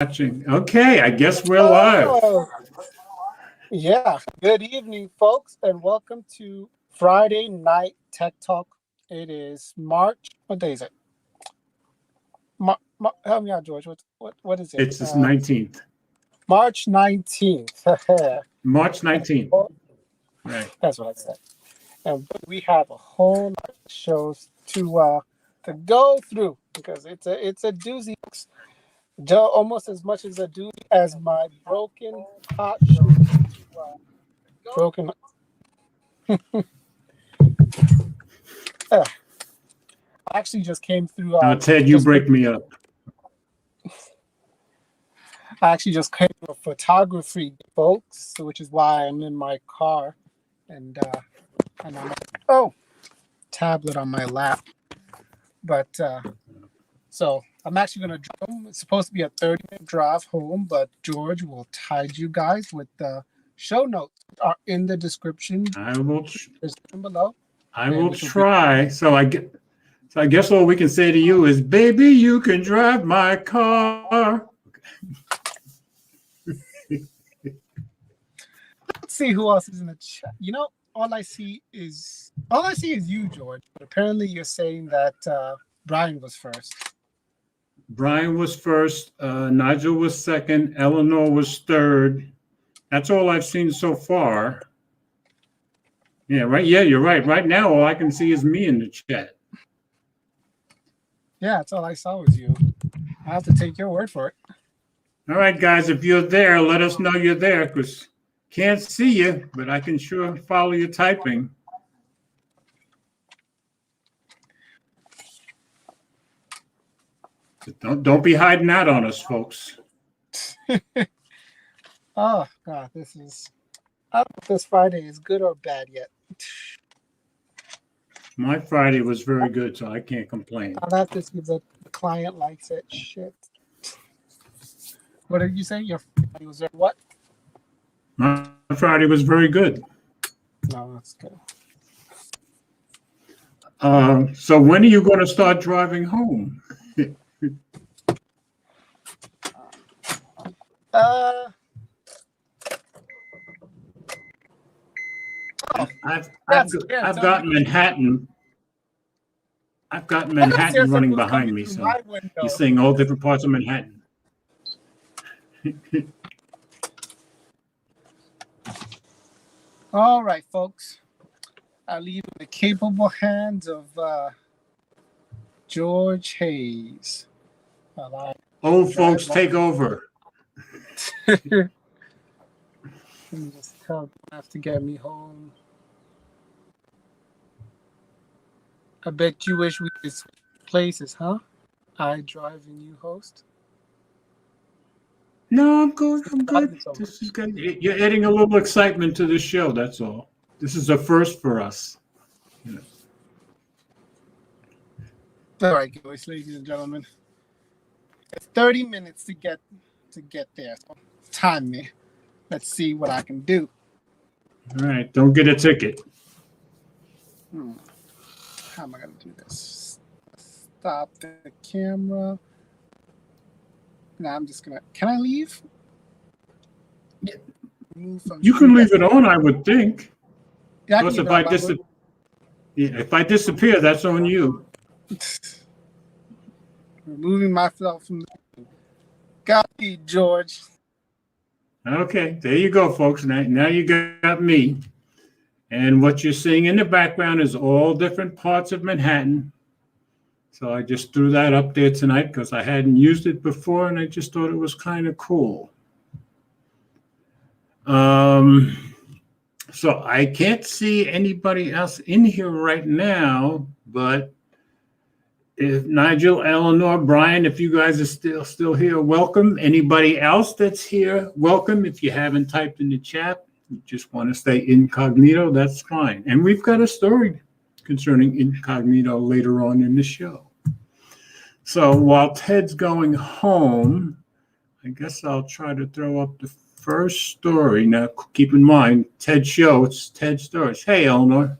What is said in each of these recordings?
Watching. Okay, I guess we're live. Oh, yeah. Good evening, folks, and welcome to Friday Night Tech Talk. It is March. What day is it? Help me out, George. What is it? It's the 19th. March 19th. March 19th. Right. That's what I said. And we have a whole lot of shows to go through because it's a doozy. Almost as much as a doozy as my broken pot show. Broken. I actually just came through. Ted, you break me up. I actually just came through a photography, folks, which is why I'm in my car, and I'm tablet on my lap. But so I'm actually going to drive. It's supposed to be a 30-minute drive home, but George will tide you guys with the show notes are in the description. I will below. I will try. So I guess all we can say to you is, baby, you can drive my car. Let's see who else is in the chat. You know, all I see is you, George. But apparently, you're saying that Brian was first. Brian was first. Nigel was second. Eleanor was third. That's all I've seen so far. Yeah, right. Yeah, you're right. Right now, all I can see is me in the chat. Yeah, that's all I saw was you. I have to take your word for it. All right, guys, if you're there, let us know you're there, because can't see you, but I can sure follow your typing. So don't be hiding out on us, folks. Oh, God, I don't know if this Friday is good or bad yet. My Friday was very good, so I can't complain. I'll have to see if the client likes it. Shit. What did you say? Your Friday was there what? My Friday was very good. No, that's good. So when are you going to start driving home? I've got Manhattan. I've got Manhattan running behind me, so you're seeing all different parts of Manhattan. All right, folks. I leave in the capable hands of George Hayes. Old folks take over. Let me just tell them I have to get me home. I bet you wish we could switch places, huh? I drive and you host. No, I'm good. I'm good. This is good. You're adding a little excitement to the show. That's all. This is a first for us. Yeah. All right, guys, ladies and gentlemen. It's 30 minutes to get there. So time me. Let's see what I can do. All right. Don't get a ticket. How am I going to do this? Stop the camera. Now I'm just going to... Can I leave? Yeah. You can leave it on, I would think. Yeah, plus, if I disappear, that's on you. Removing myself from the... Got me, George. Okay, there you go, folks. Now you got me. And what you're seeing in the background is all different parts of Manhattan. So I just threw that up there tonight because I hadn't used it before, and I just thought it was kind of cool. So I can't see anybody else in here right now, but if Nigel, Eleanor, Brian, if you guys are still here, welcome. Anybody else that's here, welcome. If you haven't typed in the chat, you just want to stay incognito, that's fine. And we've got a story concerning incognito later on in the show. So while Ted's going home, I guess I'll try to throw up the first story. Now, keep in mind, Ted's show, it's Ted's stories. Hey, Eleanor. At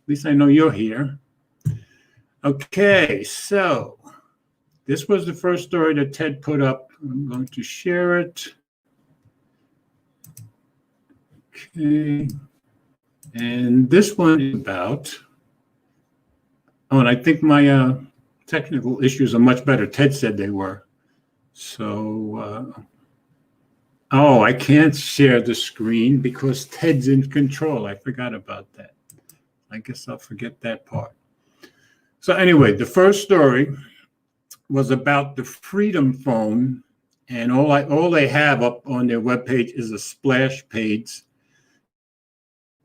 least I know you're here. Okay, so this was the first story that Ted put up. I'm going to share it. Okay. And this one is about, oh, and I think my technical issues are much better. Ted said they were. So, oh, I can't share the screen because Ted's in control. I forgot about that. I guess I'll forget that part. So anyway, the first story was about the Freedom Phone, and all they have up on their webpage is a splash page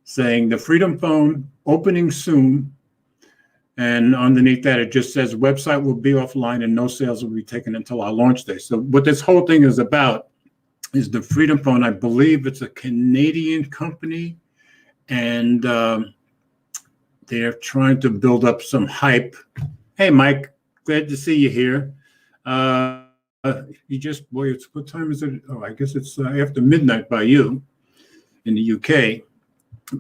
saying the Freedom Phone opening soon. And underneath that, it just says website will be offline and no sales will be taken until our launch day. So what this whole thing is about is the Freedom Phone. I believe it's a Canadian company, and they're trying to build up some hype. Hey, Mike, glad to see you here. You just, boy, what time is it? Oh, I guess it's after midnight by you in the UK.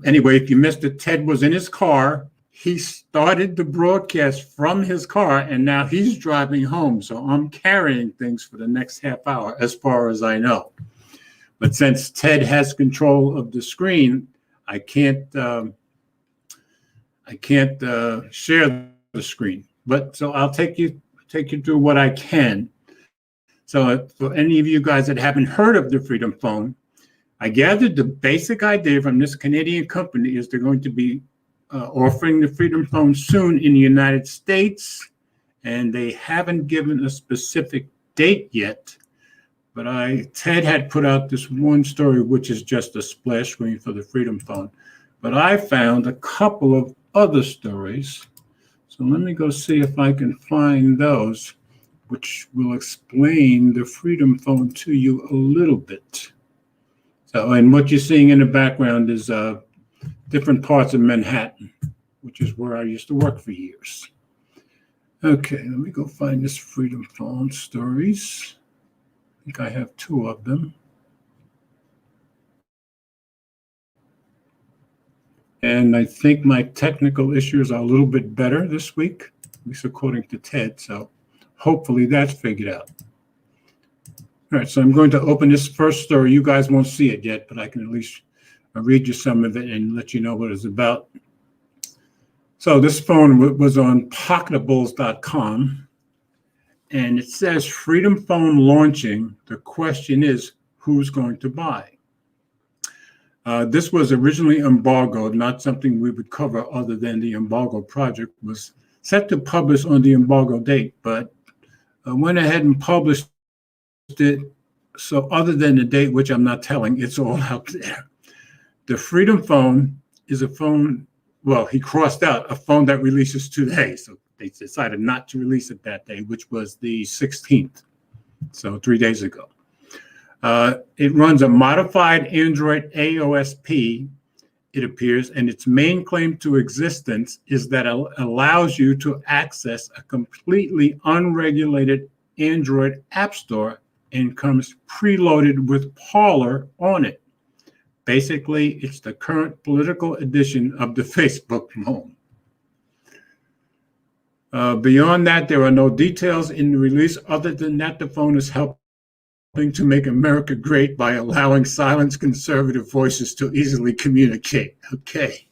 Anyway, if you missed it, Ted was in his car. He started the broadcast from his car, and now he's driving home. So I'm carrying things for the next half hour, as far as I know. But since Ted has control of the screen, I can't share the screen. But so I'll take you through what I can. So for any of you guys that haven't heard of the Freedom Phone, I gathered the basic idea from this Canadian company is they're going to be offering the Freedom Phone soon in the United States, and they haven't given a specific date yet. But Ted had put out this one story, which is just a splash screen for the Freedom Phone. But I found a couple of other stories. So let me go see if I can find those, which will explain the Freedom Phone to you a little bit. So, and what you're seeing in the background is different parts of Manhattan, which is where I used to work for years. Okay, let me go find this Freedom Phone stories. I think I have two of them. And I think my technical issues are a little bit better this week, at least according to Ted. So hopefully that's figured out. All right, so I'm going to open this first story. You guys won't see it yet, but I can at least read you some of it and let you know what it's about. So this phone was on pocketables.com, and it says Freedom Phone launching. The question is, who's going to buy? This was originally embargoed, not something we would cover other than the embargo project was set to publish on the embargo date, but I went ahead and published it. So other than the date, which I'm not telling, it's all out there. The Freedom Phone is a phone, well, he crossed out a phone that releases today. So they decided not to release it that day, which was the 16th. So 3 days ago. It runs a modified Android AOSP, it appears, and its main claim to existence is that it allows you to access a completely unregulated Android app store and comes preloaded with Parler on it. Basically, it's the current political edition of the Facebook phone. Beyond that, there are no details in the release other than that the phone is helping to make America great by allowing silenced conservative voices to easily communicate. Okay.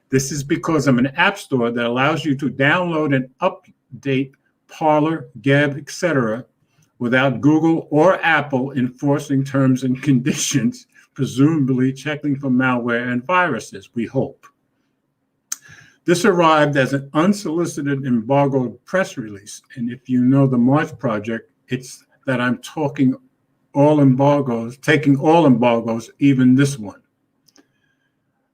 This is because of an app store that allows you to download and update Parler, Gab, etc., without Google or Apple enforcing terms and conditions, presumably checking for malware and viruses, we hope. This arrived as an unsolicited embargoed press release. And if you know the March project, it's that I'm taking all embargoes, even this one.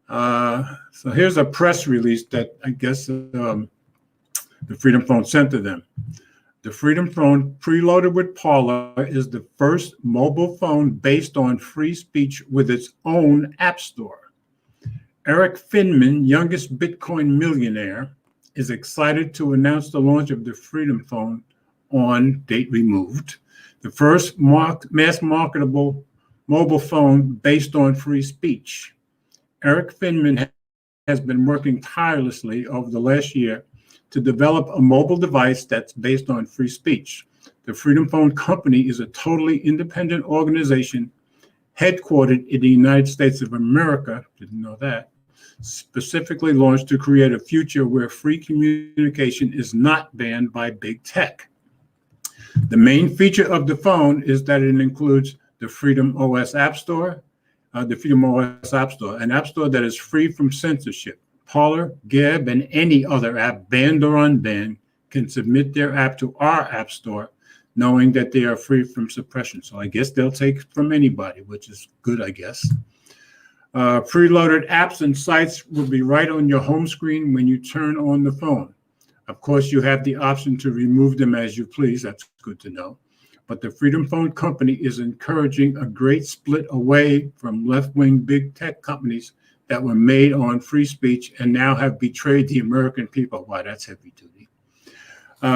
So here's a press release that I guess the Freedom Phone sent to them. The Freedom Phone, preloaded with Parler, is the first mobile phone based on free speech with its own app store. Eric Finman, youngest Bitcoin millionaire, is excited to announce the launch of the Freedom Phone on date removed, the first mass marketable mobile phone based on free speech. Eric Finman has been working tirelessly over the last year to develop a mobile device that's based on free speech. The Freedom Phone Company is a totally independent organization headquartered in the United States of America, didn't know that, specifically launched to create a future where free communication is not banned by big tech. The main feature of the phone is that it includes the Freedom OS App Store, an app store that is free from censorship. Parler, Gab, and any other app, banned or unbanned, can submit their app to our app store, knowing that they are free from suppression. So I guess they'll take from anybody, which is good, I guess. Preloaded apps and sites will be right on your home screen when you turn on the phone. Of course, you have the option to remove them as you please. That's good to know. But the Freedom Phone Company is encouraging a great split away from left-wing big tech companies that were made on free speech and now have betrayed the American people. Wow, that's heavy duty.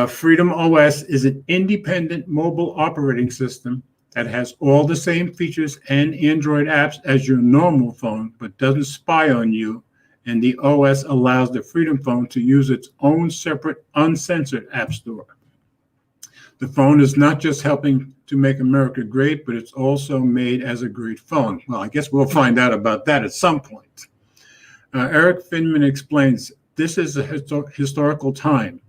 Freedom OS is an independent mobile operating system that has all the same features and Android apps as your normal phone, but doesn't spy on you. And the OS allows the Freedom Phone to use its own separate, uncensored app store. The phone is not just helping to make America great, but it's also made as a great phone. Well, I guess we'll find out about that at some point. Eric Finman explains, this is a historical time,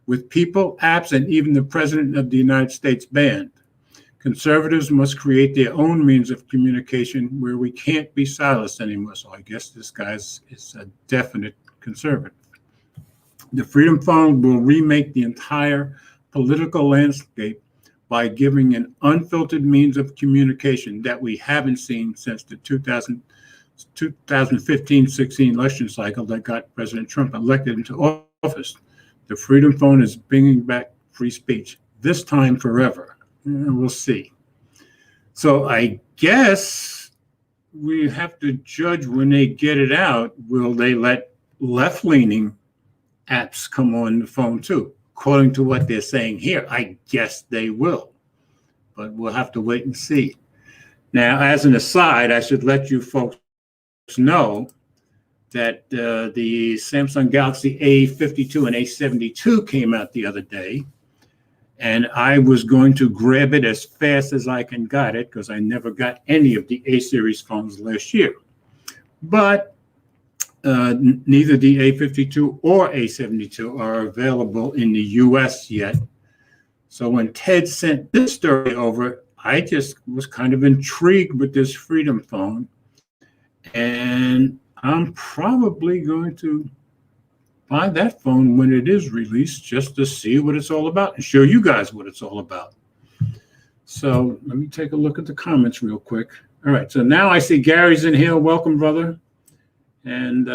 with people, apps, and even the President of the United States banned. Conservatives must create their own means of communication where we can't be silenced anymore. So I guess this guy is a definite conservative. The Freedom Phone will remake the entire political landscape by giving an unfiltered means of communication that we haven't seen since the 2015-16 election cycle that got President Trump elected into office. The Freedom Phone is bringing back free speech, this time forever. We'll see. So I guess we have to judge when they get it out, will they let left-leaning apps come on the phone too? According to what they're saying here, I guess they will, but we'll have to wait and see. Now, as an aside, I should let you folks know that the Samsung Galaxy A52 and A72 came out the other day, and I was going to grab it as fast as I can get it because I never got any of the A-series phones last year. But neither the A52 or A72 are available in the US yet. So when Ted sent this story over, I just was kind of intrigued with this Freedom Phone. And I'm probably going to buy that phone when it is released just to see what it's all about and show you guys what it's all about. So let me take a look at the comments real quick. All right, so now I see Gary's in here. Welcome, brother. And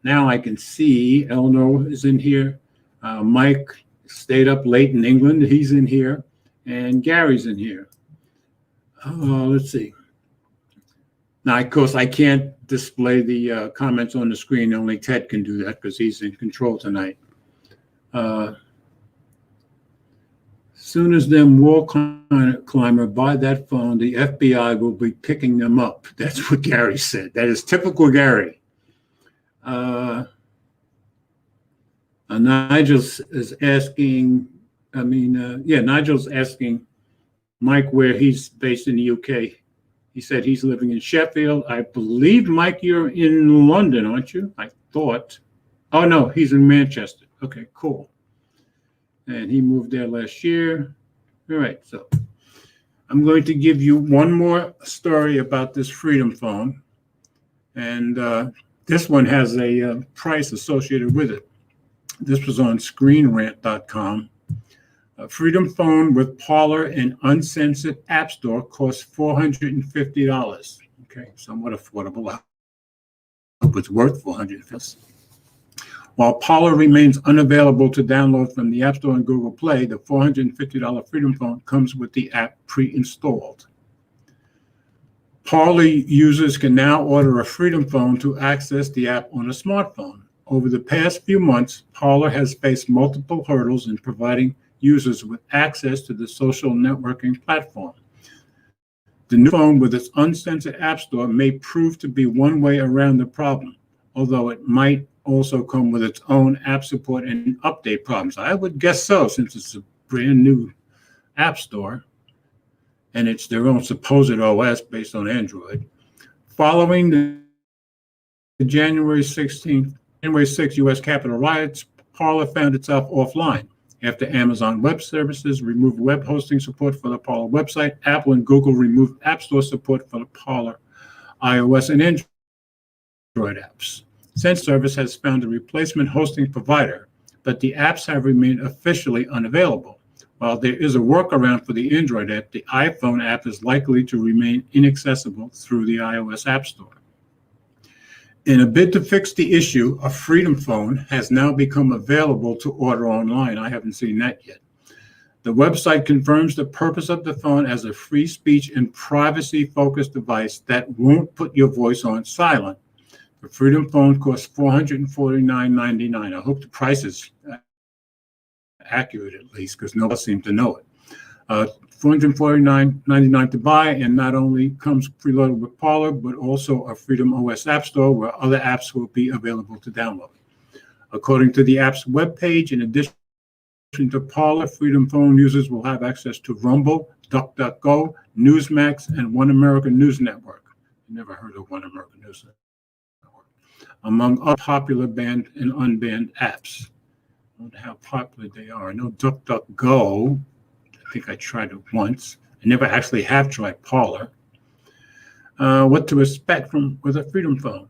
now I can see Eleanor is in here. Mike stayed up late in England. He's in here. And Gary's in here. Let's see. Now, of course, I can't display the comments on the screen. Only Ted can do that because he's in control tonight. Soon as them wall climber buy that phone, the FBI will be picking them up. That's what Gary said. That is typical Gary. Nigel is asking, Nigel's asking Mike where he's based in the UK. He said he's living in Sheffield. I believe, Mike, you're in London, aren't you? I thought. Oh, no, he's in Manchester. Okay, cool. And he moved there last year. All right, so I'm going to give you one more story about this Freedom Phone. And this one has a price associated with it. This was on screenrant.com. A Freedom Phone with Parler and uncensored App Store costs $450. Okay, somewhat affordable. I hope it's worth $450. While Parler remains unavailable to download from the App Store and Google Play, the $450 Freedom Phone comes with the app pre-installed. Parler users can now order a Freedom Phone to access the app on a smartphone. Over the past few months, Parler has faced multiple hurdles in providing users with access to the social networking platform. The new phone with its uncensored app store may prove to be one way around the problem, although it might also come with its own app support and update problems. I would guess so, since it's a brand new app store and it's their own supposed OS based on Android. Following the January 6th U.S. Capitol riots, Parler found itself offline. After Amazon Web Services removed web hosting support for the Parler website, Apple and Google removed App Store support for the Parler iOS and Android apps. Since service has found a replacement hosting provider, but the apps have remained officially unavailable. While there is a workaround for the Android app, the iPhone app is likely to remain inaccessible through the iOS App Store. In a bid to fix the issue, a Freedom Phone has now become available to order online. I haven't seen that yet. The website confirms the purpose of the phone as a free speech and privacy-focused device that won't put your voice on silent. The Freedom Phone costs $449.99. I hope the price is accurate at least, because nobody seems to know it. $449.99 to buy, and not only comes preloaded with Parler, but also a Freedom OS App Store where other apps will be available to download. According to the app's webpage, in addition to Parler, Freedom Phone users will have access to Rumble, DuckDuckGo, Newsmax, and One American News Network. Never heard of One American News Network, among other popular banned and unbanned apps. I wonder how popular they are. I know DuckDuckGo. I think I tried it once. I never actually have tried Parler. What to expect with a Freedom Phone?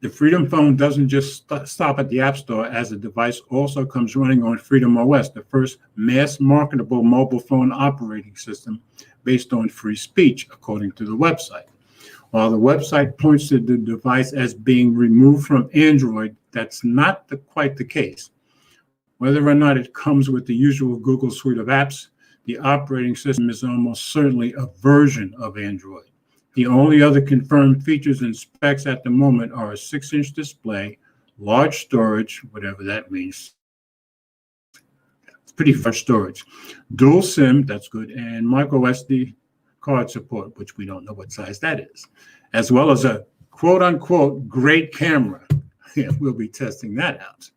The Freedom Phone doesn't just stop at the App Store, as the device also comes running on Freedom OS, the first mass marketable mobile phone operating system based on free speech, according to the website. While the website points to the device as being removed from Android, that's not quite the case. Whether or not it comes with the usual Google suite of apps, the operating system is almost certainly a version of Android. The only other confirmed features and specs at the moment are a 6-inch display, large storage, whatever that means. It's pretty large storage. Dual SIM, that's good, and micro SD card support, which we don't know what size that is, as well as a quote-unquote great camera. Yeah, we'll be testing that out.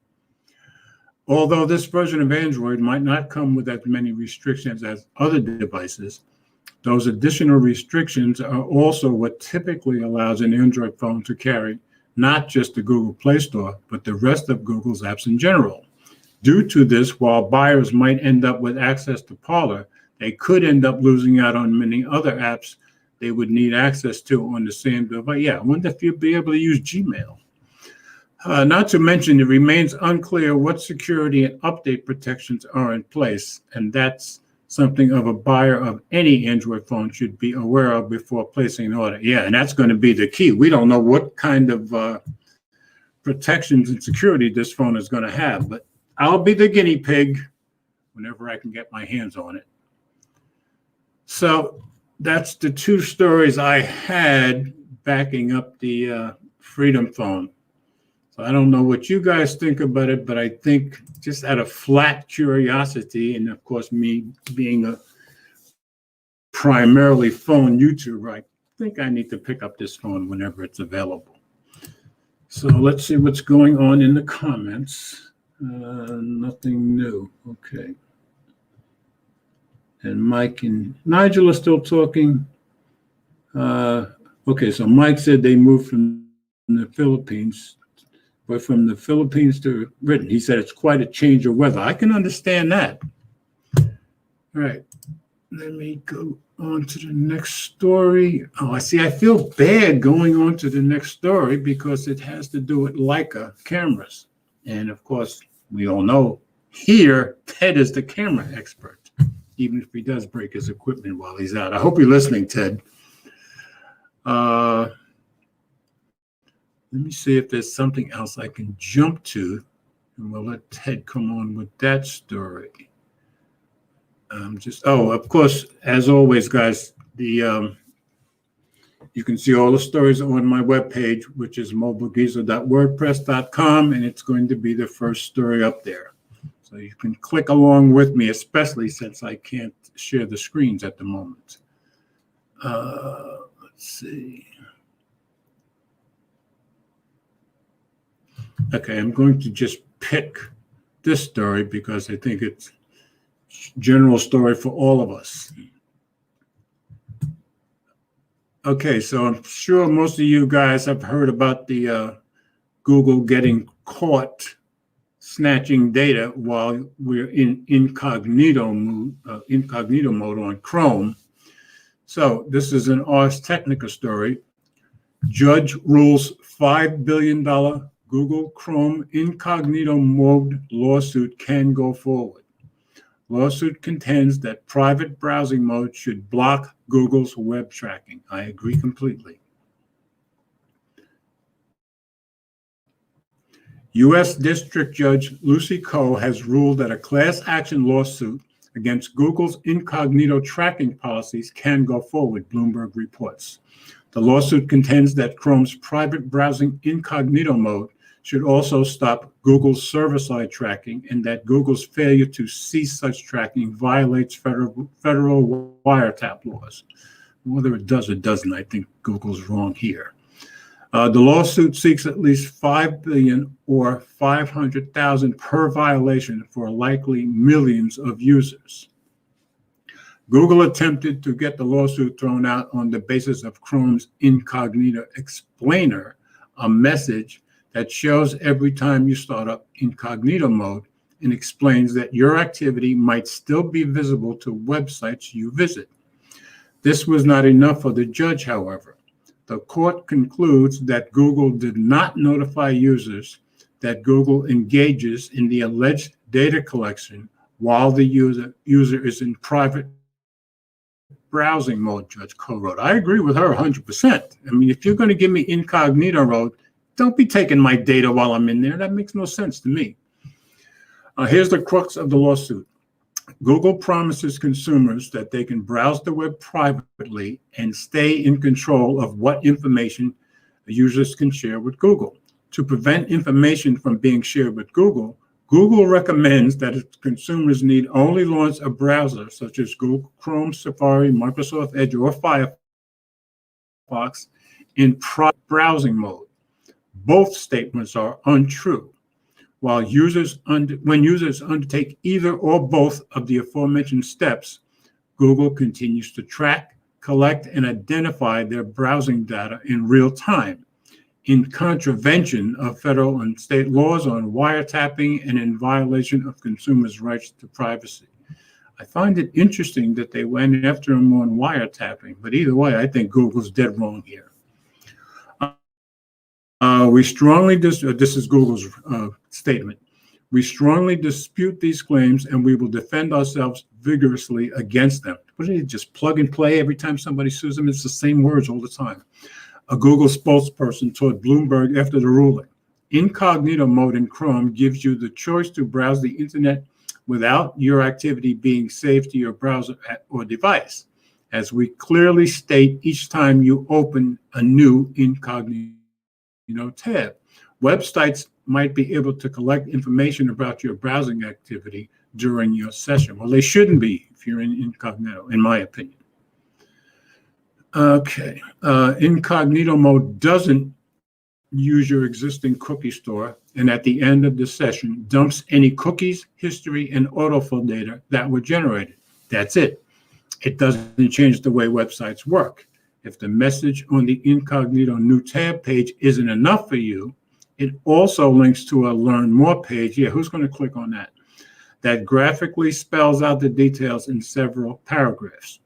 Although this version of Android might not come with as many restrictions as other devices, those additional restrictions are also what typically allows an Android phone to carry not just the Google Play Store, but the rest of Google's apps in general. Due to this, while buyers might end up with access to Parler, they could end up losing out on many other apps they would need access to on the same device. Yeah, I wonder if you'll be able to use Gmail. Not to mention, it remains unclear what security and update protections are in place, and that's something of a buyer of any Android phone should be aware of before placing an order. Yeah, and that's going to be the key. We don't know what kind of protections and security this phone is going to have, but I'll be the guinea pig whenever I can get my hands on it. So that's the two stories I had backing up the Freedom Phone. So I don't know what you guys think about it, but I think just out of flat curiosity, and of course me being a primarily phone YouTuber, I think I need to pick up this phone whenever it's available. So let's see what's going on in the comments. Nothing new. Okay. And Mike and Nigel are still talking. Okay, so Mike said they moved from the Philippines. But from the Philippines to Britain, he said it's quite a change of weather. I can understand that. All right, let me go on to the next story. Oh, I see. I feel bad going on to the next story because it has to do with Leica cameras. And of course, we all know here, Ted is the camera expert, even if he does break his equipment while he's out. I hope you're listening, Ted. Let me see if there's something else I can jump to, and we'll let Ted come on with that story. Of course, as always, guys, you can see all the stories on my webpage, which is mobilegeezer.wordpress.com, and it's going to be the first story up there. So you can click along with me, especially since I can't share the screens at the moment. Let's see. Okay, I'm going to just pick this story because I think it's general story for all of us. Okay, so I'm sure most of you guys have heard about the Google getting caught snatching data while we're in incognito mode on Chrome. So this is an Ars Technica story. Judge rules $5 billion Google Chrome incognito mode lawsuit can go forward. Lawsuit contends that private browsing mode should block Google's web tracking. I agree completely. U.S. District Judge Lucy Koh has ruled that a class action lawsuit against Google's incognito tracking policies can go forward, Bloomberg reports. The lawsuit contends that Chrome's private browsing incognito mode should also stop Google's server-side tracking, and that Google's failure to cease such tracking violates federal wiretap laws. Whether it does or doesn't, I think Google's wrong here. The lawsuit seeks at least $5 billion or $500,000 per violation for likely millions of users. Google attempted to get the lawsuit thrown out on the basis of Chrome's incognito explainer, a message that shows every time you start up incognito mode and explains that your activity might still be visible to websites you visit. This was not enough for the judge, however. The court concludes that Google did not notify users that Google engages in the alleged data collection while the user is in private browsing mode, Judge Koh wrote. I agree with her 100%. I mean, if you're going to give me incognito mode, don't be taking my data while I'm in there. That makes no sense to me. Here's the crux of the lawsuit. Google promises consumers that they can browse the web privately and stay in control of what information users can share with Google. To prevent information from being shared with Google, Google recommends that its consumers need only launch a browser such as Google Chrome, Safari, Microsoft Edge, or Firefox in private browsing mode. Both statements are untrue. When users undertake either or both of the aforementioned steps, Google continues to track, collect, and identify their browsing data in real time, in contravention of federal and state laws on wiretapping and in violation of consumers' rights to privacy. I find it interesting that they went after them on wiretapping, but either way, I think Google's dead wrong here. We strongly this is Google's statement. We strongly dispute these claims, and we will defend ourselves vigorously against them. What did they just plug and play every time somebody sues them? It's the same words all the time. A Google spokesperson told Bloomberg after the ruling, incognito mode in Chrome gives you the choice to browse the internet without your activity being saved to your browser or device, as we clearly state each time you open a new incognito tab. Websites might be able to collect information about your browsing activity during your session. Well, they shouldn't be if you're in incognito, in my opinion. Okay, incognito mode doesn't use your existing cookie store, and at the end of the session, dumps any cookies, history, and autofill data that were generated. That's it. It doesn't change the way websites work. If the message on the incognito new tab page isn't enough for you, it also links to a learn more page. Yeah, who's going to click on that? That graphically spells out the details in several paragraphs.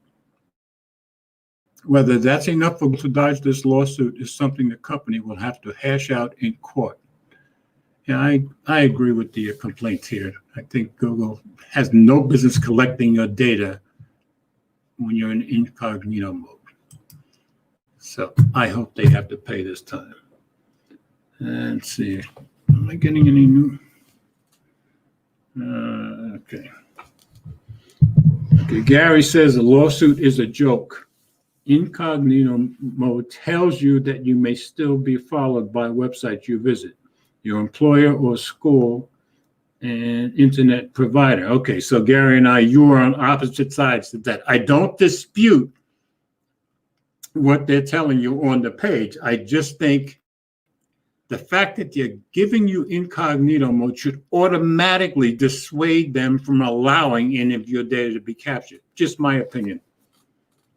Whether that's enough for Google to dodge this lawsuit is something the company will have to hash out in court. Yeah, I agree with the complaint here. I think Google has no business collecting your data when you're in incognito mode. So I hope they have to pay this time. And let's see, am I getting any new? Okay. Gary says the lawsuit is a joke. Incognito mode tells you that you may still be followed by websites you visit, your employer or school and internet provider. Okay, so Gary and you are on opposite sides of that. I don't dispute what they're telling you on the page. I just think the fact that they're giving you incognito mode should automatically dissuade them from allowing any of your data to be captured. Just my opinion.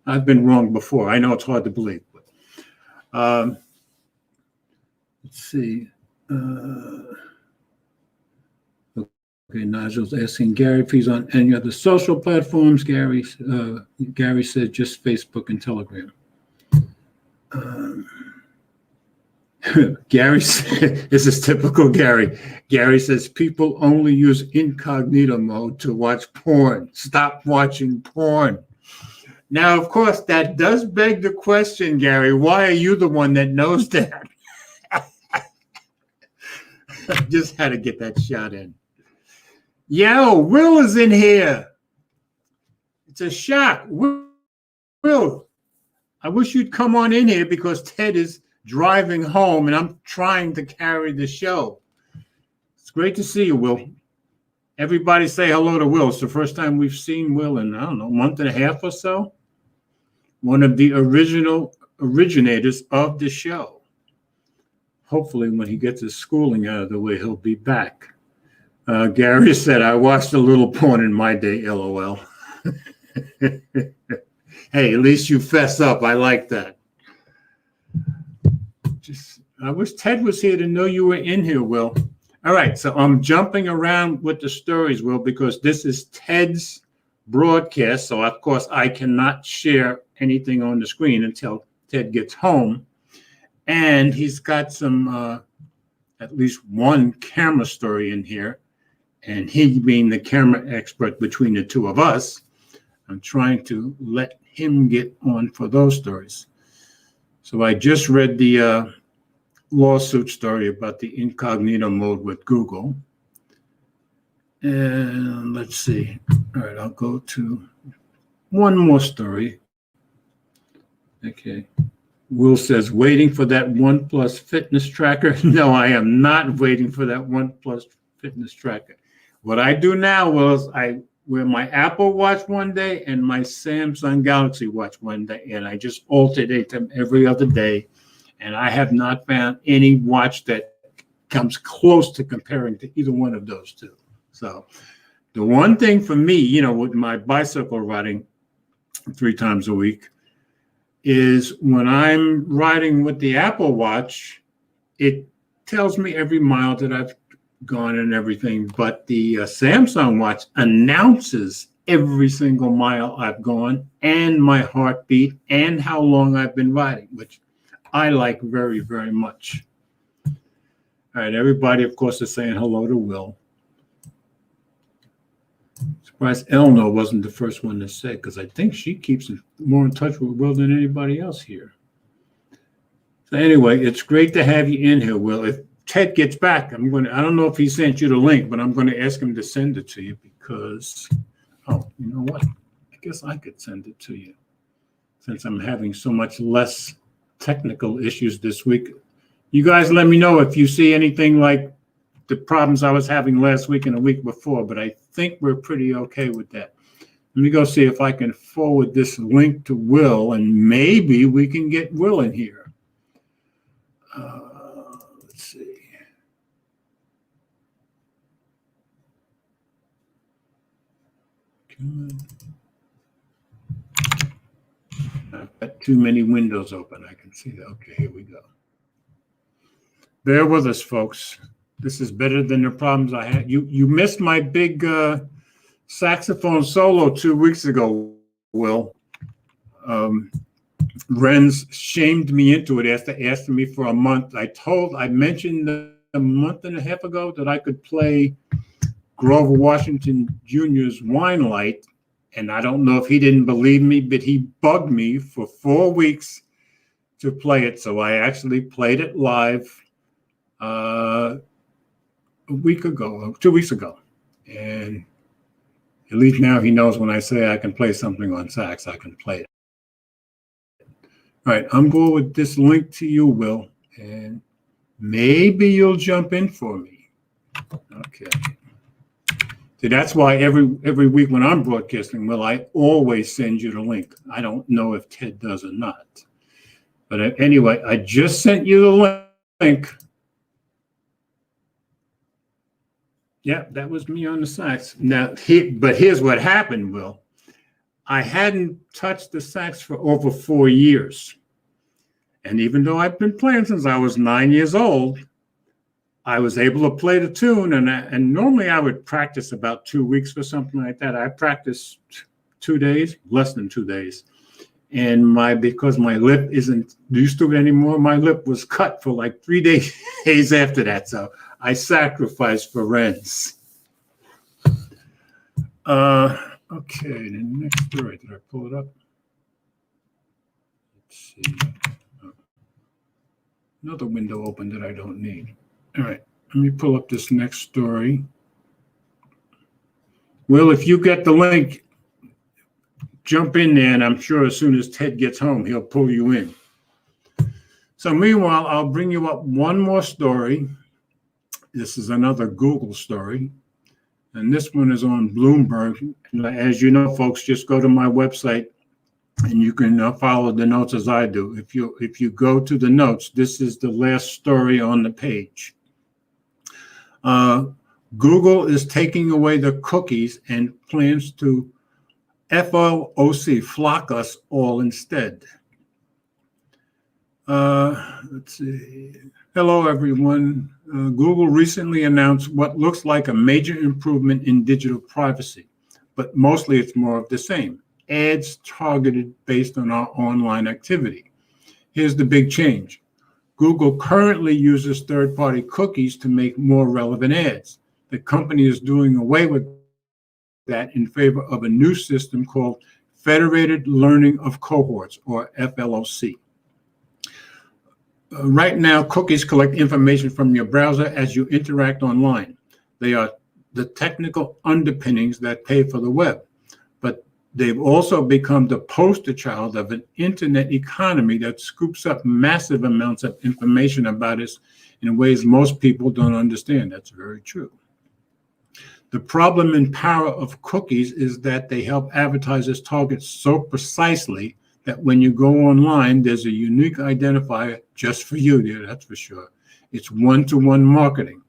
I've been wrong before. I know it's hard to believe. But, let's see. Okay, Nigel's asking Gary if he's on any other social platforms. Gary said just Facebook and Telegram. Gary said, this is typical Gary. Gary says people only use incognito mode to watch porn. Stop watching porn. Now, of course, that does beg the question, Gary, why are you the one that knows that? Just had to get that shot in. Yo, Will is in here. It's a shock. Will, I wish you'd come on in here because Ted is driving home and I'm trying to carry the show. It's great to see you, Will. Everybody say hello to Will. It's the first time we've seen Will in, I don't know, a month and a half or so. One of the originators of the show. Hopefully when he gets his schooling out of the way, he'll be back. Gary said, I watched a little porn in my day, LOL. Hey, at least you fess up. I like that. I wish Ted was here to know you were in here, Will. All right, so I'm jumping around with the stories, Will, because this is Ted's broadcast. So, of course, I cannot share anything on the screen until Ted gets home. And he's got some, at least one camera story in here. And he being the camera expert between the two of us, I'm trying to let him get on for those stories. So I just read the lawsuit story about the incognito mode with Google. And let's see. All right, I'll go to one more story. Okay. Will says, waiting for that OnePlus fitness tracker. No, I am not waiting for that OnePlus fitness tracker. What I do now, Will, is I wear my Apple Watch one day and my Samsung Galaxy Watch one day, and I just alternate them every other day. And I have not found any watch that comes close to comparing to either one of those two. So the one thing for me, you know, with my bicycle riding 3 times a week, is when I'm riding with the Apple Watch, it tells me every mile that I've gone and everything, but the Samsung Watch announces every single mile I've gone and my heartbeat and how long I've been riding, which I like very, very much. All right, everybody, of course, is saying hello to Will. Surprised Eleanor wasn't the first one to say, because I think she keeps more in touch with Will than anybody else here. So anyway, it's great to have you in here, Will. If Ted gets back, I don't know if he sent you the link, but I'm going to ask him to send it to you because, oh, you know what? I guess I could send it to you since I'm having so much less technical issues this week. You guys let me know if you see anything like the problems I was having last week and the week before, but I think we're pretty okay with that. Let me go see if I can forward this link to Will, and maybe we can get Will in here. Let's see. I've got too many windows open. I can see that. Okay, here we go. Bear with us, folks. This is better than the problems I had. You missed my big saxophone solo 2 weeks ago, Will. Renz shamed me into it after asking me for a month. I mentioned a month and a half ago that I could play Grover Washington Jr.'s Wine Light, and I don't know if he didn't believe me, but he bugged me for 4 weeks to play it. So I actually played it live a week ago, 2 weeks ago. And at least now he knows when I say I can play something on sax, I can play it. All right, I'm going with this link to you, Will, and maybe you'll jump in for me. Okay. See, that's why every week when I'm broadcasting, Will, I always send you the link. I don't know if Ted does or not. But anyway, I just sent you the link. Yeah, that was me on the sax. Now, but here's what happened, Will. I hadn't touched the sax for over 4 years. And even though I've been playing since I was 9 years old, I was able to play the tune. And normally I would practice about 2 weeks for something like that. I practiced 2 days, less than 2 days. And because my lip isn't used to it anymore, my lip was cut for like 3 days after that. So I sacrificed for Renz. Okay, the next story. Did I pull it up? Let's see. Another window open that I don't need. All right, let me pull up this next story. Well, if you get the link, jump in there, and I'm sure as soon as Ted gets home, he'll pull you in. So meanwhile, I'll bring you up one more story. This is another Google story, and this one is on Bloomberg. And as you know, folks, just go to my website, and you can follow the notes as I do. If you go to the notes, this is the last story on the page. Google is taking away the cookies and plans to FOC, flock us all instead. Let's see. Hello, everyone. Google recently announced what looks like a major improvement in digital privacy, but mostly it's more of the same. Ads targeted based on our online activity. Here's the big change. Google currently uses third-party cookies to make more relevant ads. The company is doing away with that in favor of a new system called Federated Learning of Cohorts, or FLOC. Right now, cookies collect information from your browser as you interact online. They are the technical underpinnings that pay for the web, but they've also become the poster child of an internet economy that scoops up massive amounts of information about us in ways most people don't understand. That's very true. The problem and power of cookies is that they help advertisers target so precisely that when you go online, there's a unique identifier just for you there, that's for sure. It's one-to-one marketing.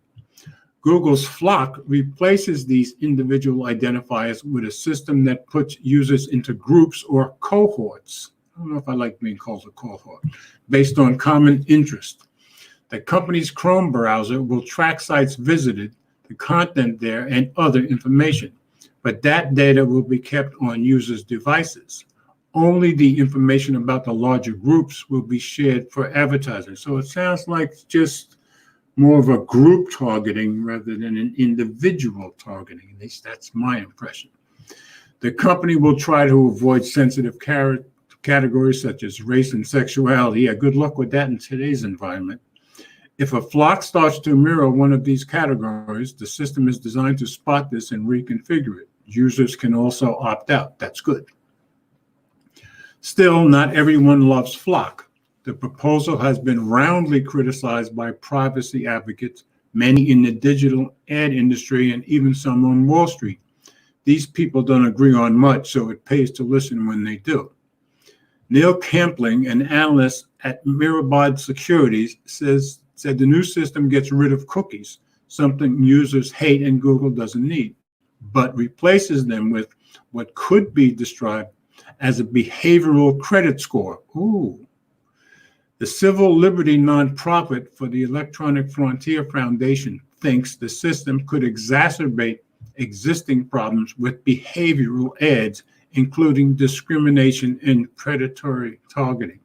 Google's Flock replaces these individual identifiers with a system that puts users into groups or cohorts. I don't know if I like being called a cohort, based on common interest. The company's Chrome browser will track sites visited, the content there, and other information, but that data will be kept on users' devices. Only the information about the larger groups will be shared for advertisers. So it sounds like just more of a group targeting rather than an individual targeting. At least that's my impression. The company will try to avoid sensitive categories such as race and sexuality. Yeah, good luck with that in today's environment. If a flock starts to mirror one of these categories, the system is designed to spot this and reconfigure it. Users can also opt out. That's good. Still, not everyone loves Flock. The proposal has been roundly criticized by privacy advocates, many in the digital ad industry, and even some on Wall Street. These people don't agree on much, so it pays to listen when they do. Neil Campling, an analyst at Mirabad Securities, said the new system gets rid of cookies, something users hate and Google doesn't need, but replaces them with what could be described as a behavioral credit score. Ooh. The civil liberty nonprofit for the Electronic Frontier Foundation thinks the system could exacerbate existing problems with behavioral ads, including discrimination and predatory targeting.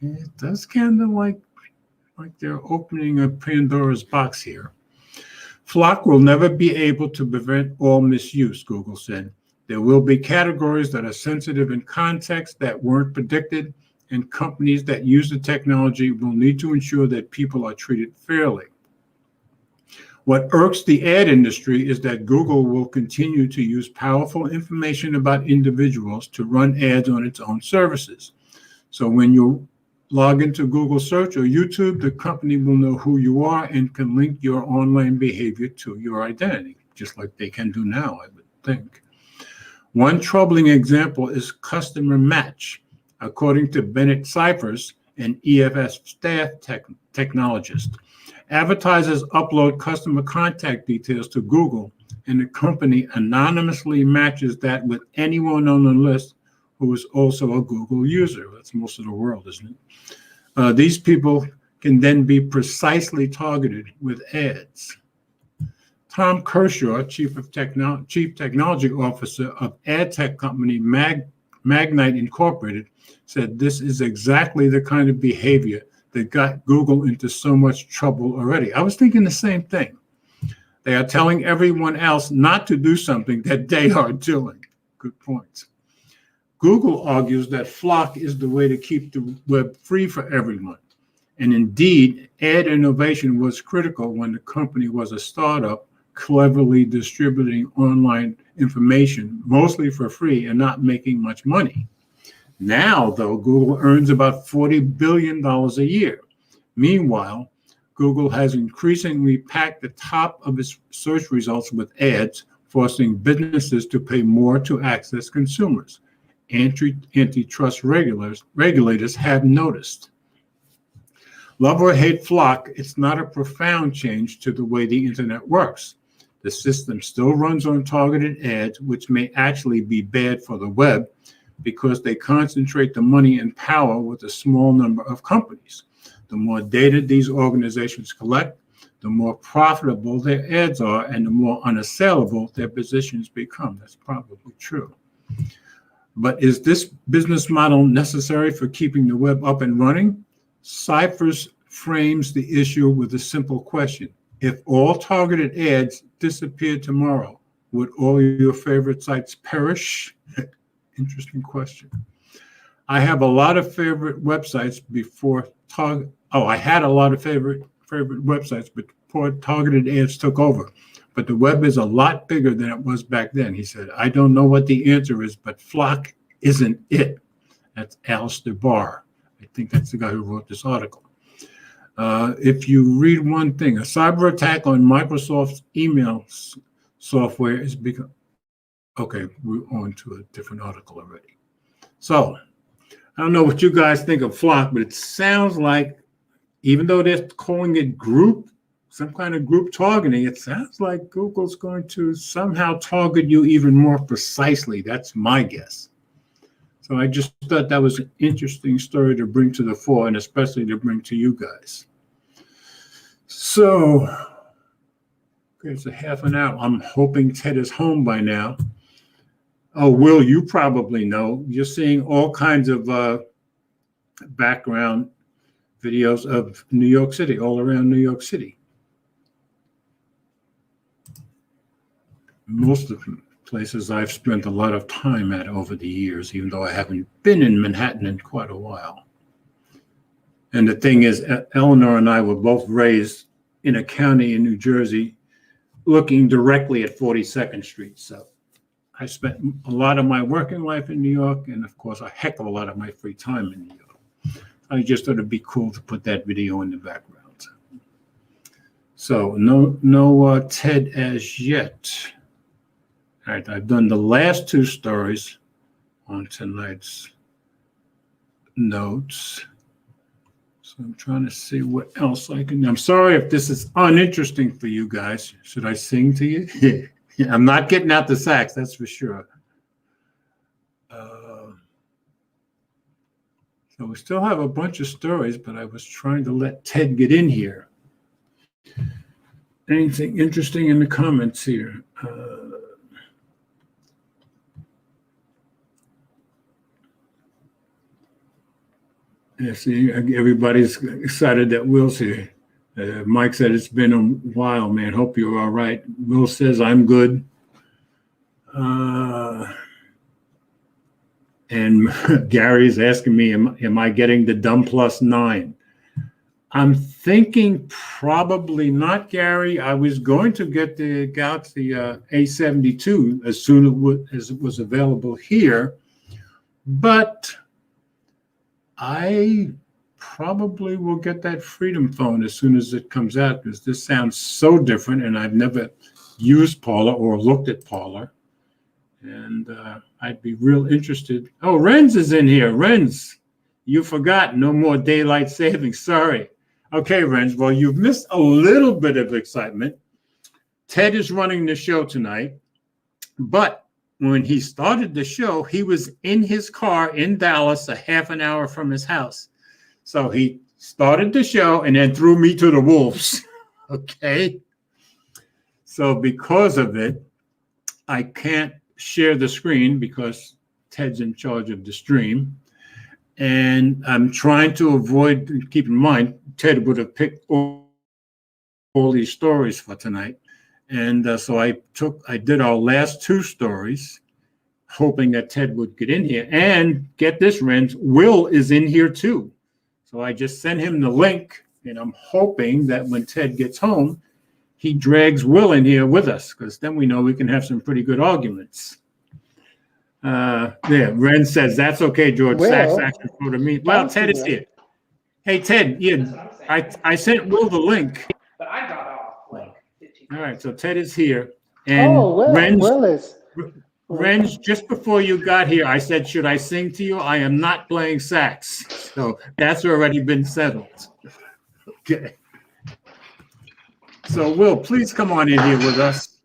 It does kind of like they're opening a Pandora's box here. Flock will never be able to prevent all misuse, Google said. There will be categories that are sensitive in context that weren't predicted, and companies that use the technology will need to ensure that people are treated fairly. What irks the ad industry is that Google will continue to use powerful information about individuals to run ads on its own services. So when you log into Google Search or YouTube, the company will know who you are and can link your online behavior to your identity, just like they can do now, I would think. One troubling example is customer match, according to Bennett Cyphers, an EFS staff technologist. Advertisers upload customer contact details to Google, and the company anonymously matches that with anyone on the list who is also a Google user. That's most of the world, isn't it? These people can then be precisely targeted with ads. Tom Kershaw, Chief Technology Officer of ad tech company Magnite Incorporated, said this is exactly the kind of behavior that got Google into so much trouble already. I was thinking the same thing. They are telling everyone else not to do something that they are doing. Good points. Google argues that FLoC is the way to keep the web free for everyone. And indeed, ad innovation was critical when the company was a startup, cleverly distributing online information, mostly for free and not making much money. Now, though, Google earns about $40 billion a year. Meanwhile, Google has increasingly packed the top of its search results with ads, forcing businesses to pay more to access consumers. Antitrust regulators have noticed. Love or hate FLoC, it's not a profound change to the way the internet works. The system still runs on targeted ads, which may actually be bad for the web because they concentrate the money and power with a small number of companies. The more data these organizations collect, the more profitable their ads are and the more unassailable their positions become. That's probably true. But is this business model necessary for keeping the web up and running? Cyphers frames the issue with a simple question. If all targeted ads disappeared tomorrow, would all your favorite sites perish? Interesting question. I have a lot of favorite websites before I had a lot of favorite websites before targeted ads took over. But the web is a lot bigger than it was back then, he said. I don't know what the answer is, but FLoC isn't it. That's Alistair Barr. I think that's the guy who wrote this article. If you read one thing, a cyber attack on Microsoft's email software is become. Okay, we're on to a different article already. So I don't know what you guys think of FLoC, but it sounds like, even though they're calling it some kind of group targeting, it sounds like Google's going to somehow target you even more precisely. That's my guess. So I just thought that was an interesting story to bring to the fore, and especially to bring to you guys. So, okay, it's a half an hour. I'm hoping Ted is home by now. Oh, Will, you probably know. You're seeing all kinds of background videos of New York City, all around New York City. Most of the places I've spent a lot of time at over the years, even though I haven't been in Manhattan in quite a while. And the thing is, Eleanor and I were both raised in a county in New Jersey looking directly at 42nd Street. So I spent a lot of my working life in New York, and of course, a heck of a lot of my free time in New York. I just thought it'd be cool to put that video in the background. So no Ted as yet. All right, I've done the last two stories on tonight's notes. So I'm trying to see what else I can. I'm sorry if this is uninteresting for you guys. Should I sing to you? Yeah, I'm not getting out the sax, that's for sure. So we still have a bunch of stories, but I was trying to let Ted get in here. Anything interesting in the comments here? Yeah, see, everybody's excited that Will's here. Mike said it's been a while, man. Hope you're all right. Will says I'm good. And Gary's asking me, am I getting the dumb +9? I'm thinking probably not, Gary. I was going to get the Galaxy A72 as soon as it was available here, but I probably will get that Freedom phone as soon as it comes out, because this sounds so different, and I've never used Parler or looked at Parler, and I'd be real interested. Oh, Renz is in here. Renz, you forgot. No more daylight savings. Sorry. Okay, Renz. Well, you've missed a little bit of excitement. Ted is running the show tonight, but when he started the show, he was in his car in Dallas, a half an hour from his house. So he started the show and then threw me to the wolves. Okay. So because of it, I can't share the screen because Ted's in charge of the stream. And I'm trying to avoid, keep in mind, Ted would have picked all these stories for tonight. And so I did our last two stories, hoping that Ted would get in here. And get this, Renz, Will is in here too. So I just sent him the link, and I'm hoping that when Ted gets home, he drags Will in here with us, because then we know we can have some pretty good arguments. There, Ren says, that's okay, George. Will, Sachs actually quoted me. Well, Ted is here. Hey, Ted, yeah, I sent Will the link. But I got off like 15 All right, so Ted is here. And Renz, just before you got here, I said, should I sing to you? I am not playing sax. So that's already been settled. Okay. So, Will, please come on in here with us.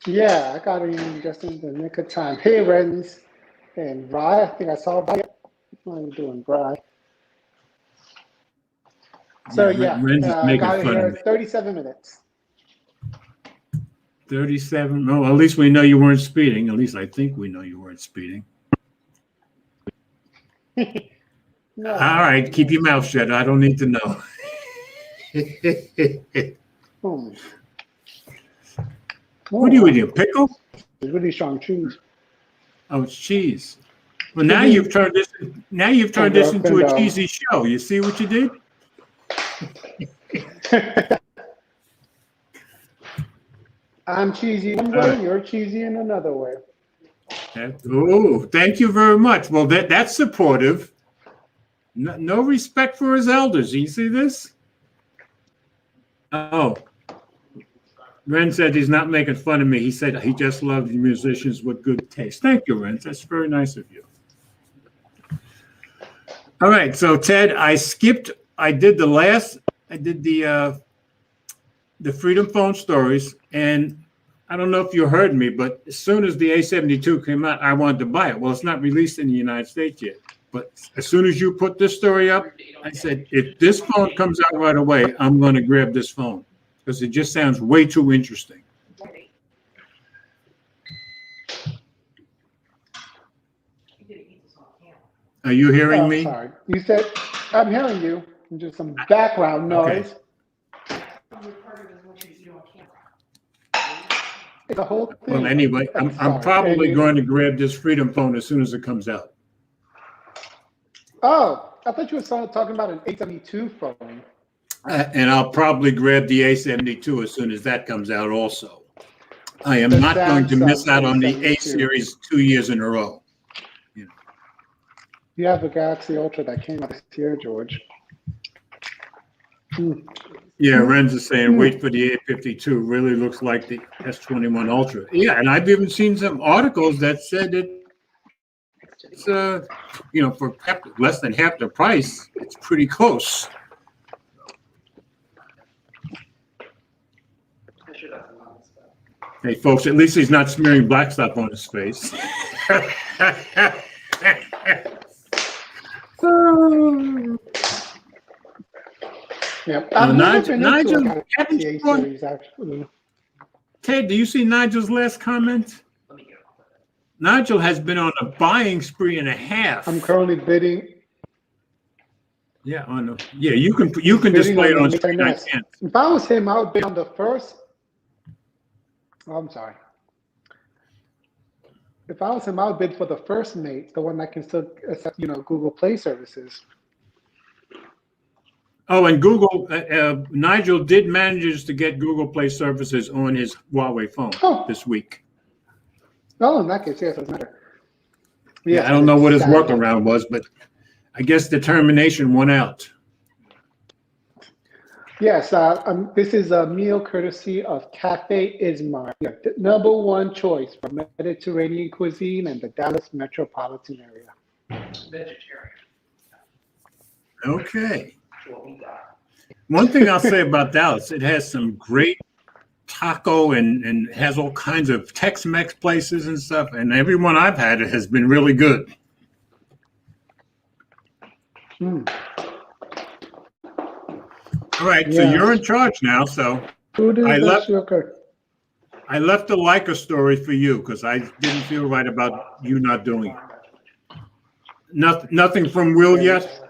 Yeah, I got in just in the nick of time. Hey, Renz and Bri. I think I saw Bri. How are you doing, Bri? So, Renz is I making got in fun here of me. 37 minutes. 37. No, at least we know you weren't speeding. At least I think we know you weren't speeding. No. All right, keep your mouth shut. I don't need to know. What are you eating? Pickle? It's really strong cheese. Oh, it's cheese. Well, now you've turned this. Now you've turned this into a cheesy show. You see what you did? I'm cheesy one way, you're cheesy in another way. Oh, thank you very much. Well, that's supportive. No respect for his elders. You see this? Oh, Ren said he's not making fun of me. He said he just loves musicians with good taste. Thank you, Ren. That's very nice of you. All right, so Ted, I did the Freedom Phone stories, and I don't know if you heard me, but as soon as the A72 came out, I wanted to buy it. Well, it's not released in the United States yet, but as soon as you put this story up, I said, if this phone comes out right away, I'm going to grab this phone because it just sounds way too interesting. Are you hearing me? Sorry. You said, I'm hearing you. Just some background noise. Okay. The whole thing. Well, anyway, I'm probably going to grab this Freedom Phone as soon as it comes out. Oh, I thought you were talking about an A72 phone. And I'll probably grab the A72 as soon as that comes out also. I am not going to miss out on the A series 2 years in a row. You have a Galaxy Ultra that came out this year, George. Yeah, Renz is saying wait for the A52. Really looks like the S21 Ultra. Yeah, and I've even seen some articles that said it's for less than half the price, it's pretty close. Hey, folks, at least he's not smearing black stuff on his face. Yeah, Nigel, Ted, do you see Nigel's last comment? Nigel has been on a buying spree and a half. I'm currently bidding. Yeah, you can display it on screen. I can't. If I was him, I would bid on the first. Oh, I'm sorry. If I was him, I would bid for the first mate, the one that can still accept, Google Play services. Oh, and Google, Nigel did manage to get Google Play services on his Huawei phone this week. Oh, in that case, yes, it doesn't matter. Yeah, I don't know what his workaround was, but I guess determination won out. Yes, this is a meal courtesy of Cafe Ismar, the #1 choice for Mediterranean cuisine in the Dallas metropolitan area. Vegetarian. Okay. what we got. One thing I'll say about Dallas, it has some great taco and has all kinds of Tex-Mex places and stuff. And every one I've had it has been really good. Mm. All right, so Yeah. you're in charge now. So Food I is left- actually okay. I left a Leica story for you because I didn't feel right about you not doing it. Nothing from Will yet?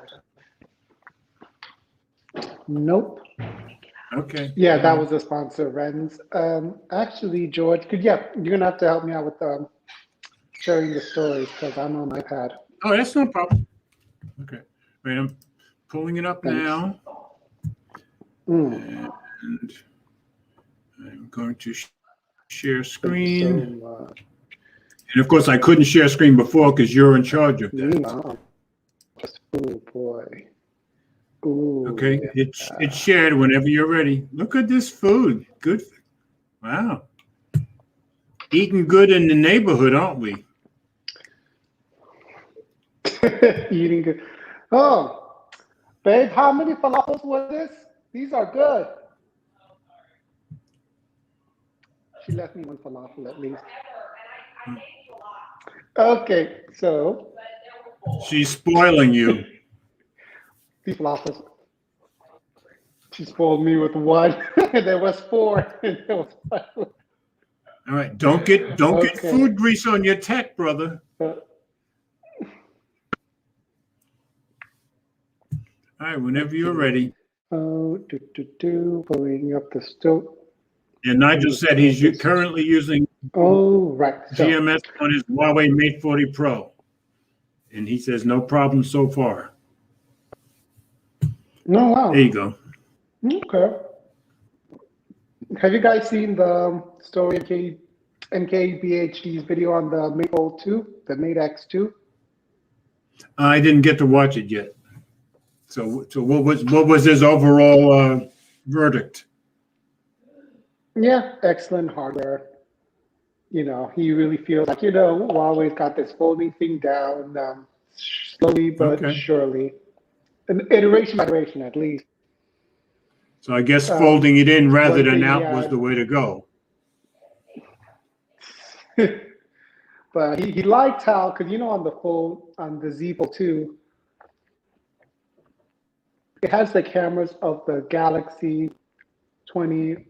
Nope. Okay. Yeah, that was the sponsor, Ren's. Actually, George, you're gonna have to help me out with sharing the stories because I'm on my iPad. Oh, that's no problem. Okay. Wait, I'm pulling it up Thanks. now. Mm. And I'm going to share Thank you screen. so much. And of course, I couldn't share screen before because you're in charge of that. No. Oh boy. Ooh, Okay, yeah. it's shared whenever you're ready. Look at this food. Good. Wow. Eating good in the neighborhood, aren't we? Eating good. Oh, babe, how many falafels was this? These are good. She left me one falafel at least. Okay, so She's spoiling you. these falafels. She spoiled me with one. There was four, and there was one. All right, don't get Okay. food grease on your tech, brother. All right, whenever you're ready. Oh, pulling up the stove. And Nigel said he's currently using Oh, right. So, GMS on his Huawei Mate 40 Pro. And he says no problem so far. no, wow. There you go. Okay. Have you guys seen the story of NKBHD's video on the Mate Fold 2, the Mate X2? I didn't get to watch it yet. So what was his overall verdict? Yeah, excellent hardware. You know, he really feels like, Huawei's got this folding thing down slowly but Okay. surely. An iteration by iteration, at least. So I guess folding it in rather one than thing, out yeah. was the way to go. But he liked how, because on the Z Fold 2, it has the cameras of the Galaxy S20,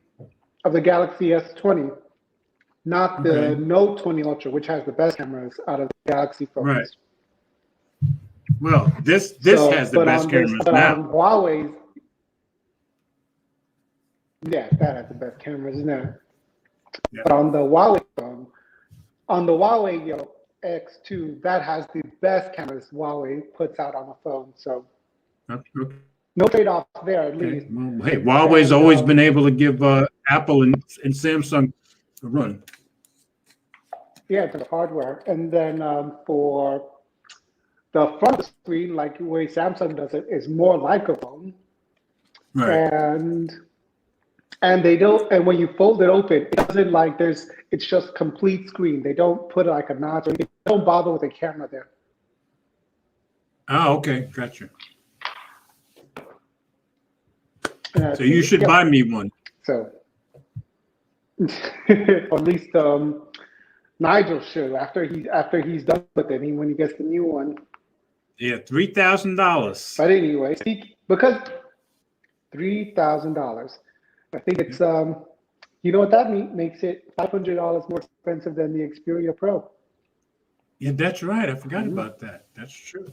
not the Okay. Note 20 Ultra, which has the best cameras out of the Galaxy phones. Right. Well, this has the best cameras now. On Huawei's, yeah, that has the best cameras now. Yeah. But on the Huawei phone, on the Huawei X2, that has the best cameras Huawei puts out on a phone. So Okay. no trade-off there, at least. Well, hey, Huawei's always been able to give Apple and Samsung a run. Yeah, to the hardware. And then for the front of the screen, like the way Samsung does it, is more like a phone. Right. And they don't, and when you fold it open, it doesn't it's just complete screen. They don't put like a notch, or they don't bother with the camera there. Oh, okay, gotcha. So You you should buy me one. So, at least Nigel should after he's done with it. When he gets the new one. Yeah, $3,000. But anyway, because $3,000, I think it's you know what that makes it $500 more expensive than the Xperia Pro. Yeah, that's right. I forgot about that. That's true.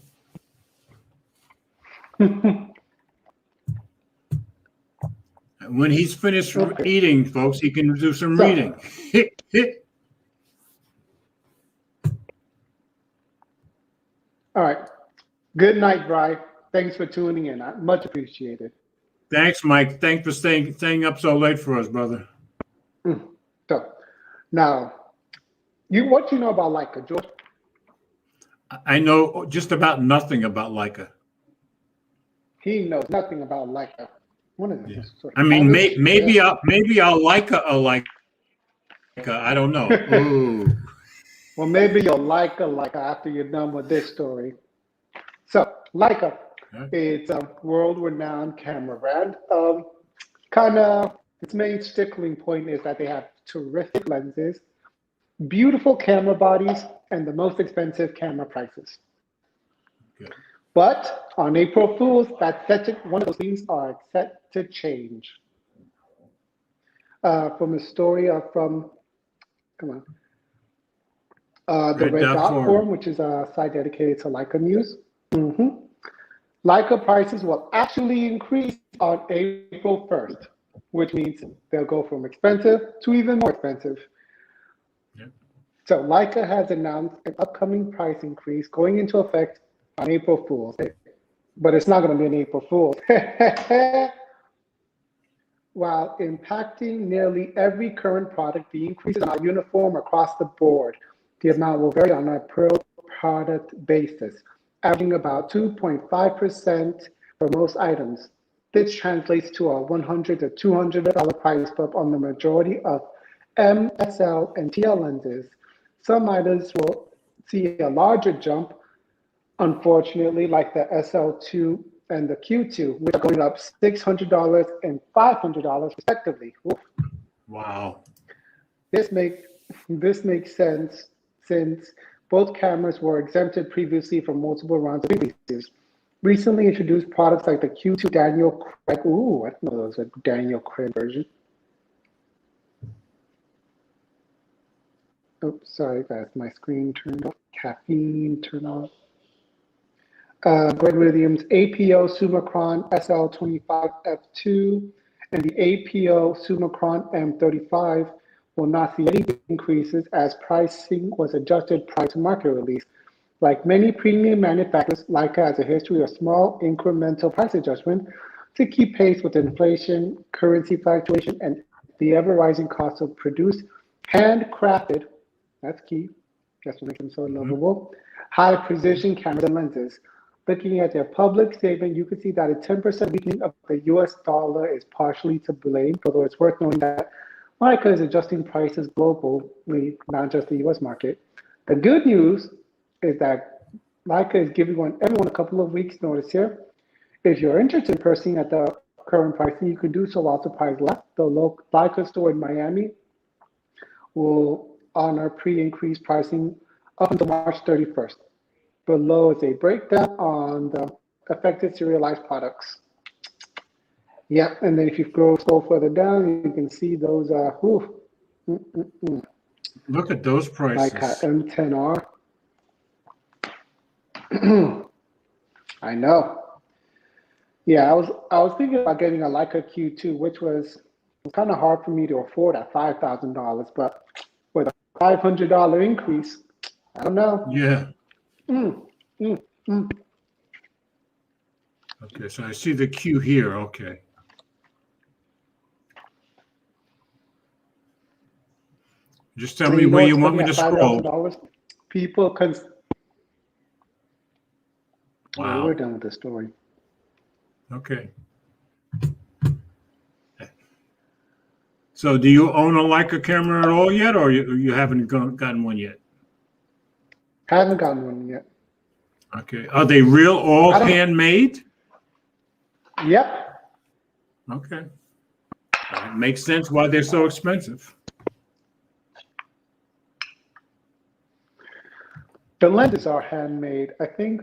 When he's finished eating, folks, he can do some reading. All right. Good night, Bri. Thanks for tuning in. Much appreciated. Thanks, Mike. Thanks for staying up so late for us, brother. So, now, what you know about Leica, George? I know just about nothing about Leica. He knows nothing about Leica. What is this? I mean, maybe I'll like a Leica. I don't know. Ooh. Well, maybe you'll like a Leica after you're done with this story. So, Leica, It's a world-renowned camera brand. Its main stickling point is that they have terrific lenses, beautiful camera bodies, and the most expensive camera prices. Good. But on April Fools, one of those things are set to change. From a story from, come on, the Red Red Dot Dot Forum. Forum, which is a site dedicated to Leica news. Leica prices will actually increase on April 1st, which means they'll go from expensive to even more expensive. Yep. So Leica has announced an upcoming price increase going into effect on April Fool's Day, but it's not going to be an April Fool's. While impacting nearly every current product, the increases are uniform across the board. The amount will vary on a per product basis, averaging about 2.5% for most items. This translates to a $100 to $200 price bump on the majority of M, SL, and TL lenses. Some items will see a larger jump, unfortunately, like the SL2 and the Q2, which are going up $600 and $500 respectively. Oof. Wow. This makes sense since both cameras were exempted previously from multiple rounds of increases. Recently introduced products like the Q2 Daniel Craig. Ooh, I didn't know there was a Daniel Craig version. Oh, sorry guys, my screen turned off. Caffeine turned off. Greg Williams APO Summicron SL25F2 and the APO Summicron M35 will not see any increases as pricing was adjusted prior to market release. Like many premium manufacturers, Leica has a history of small incremental price adjustment to keep pace with inflation, currency fluctuation, and the ever-rising cost of produced, handcrafted, that's key, that's what makes them so lovable, high-precision cameras and lenses. Looking at their public statement, you can see that a 10% weakening of the US dollar is partially to blame, although it's worth knowing that Leica is adjusting prices globally, not just the US market. The good news is that Leica is giving everyone a couple of weeks notice here. If you're interested in purchasing at the current pricing, you can do so while supplies last. The local Leica store in Miami will honor pre-increased pricing up until March 31st. Below is a breakdown on the affected serialized products. Yeah, and then if you scroll further down, you can see those Look at those prices. Leica M10R. I know. Yeah, I was thinking about getting a Leica Q2, which was kind of hard for me to afford at $5,000, but with a $500 increase, I don't know. Yeah. Okay, so I see the Q here. Okay. Just tell me where you want me to scroll. People can. Wow. We're done with the story. Okay. So do you own a Leica camera at all yet, or you haven't gotten one yet? Haven't gotten one yet. Okay. Are they all handmade? Yep. Okay. It makes sense why they're so expensive. The lenses are handmade. I think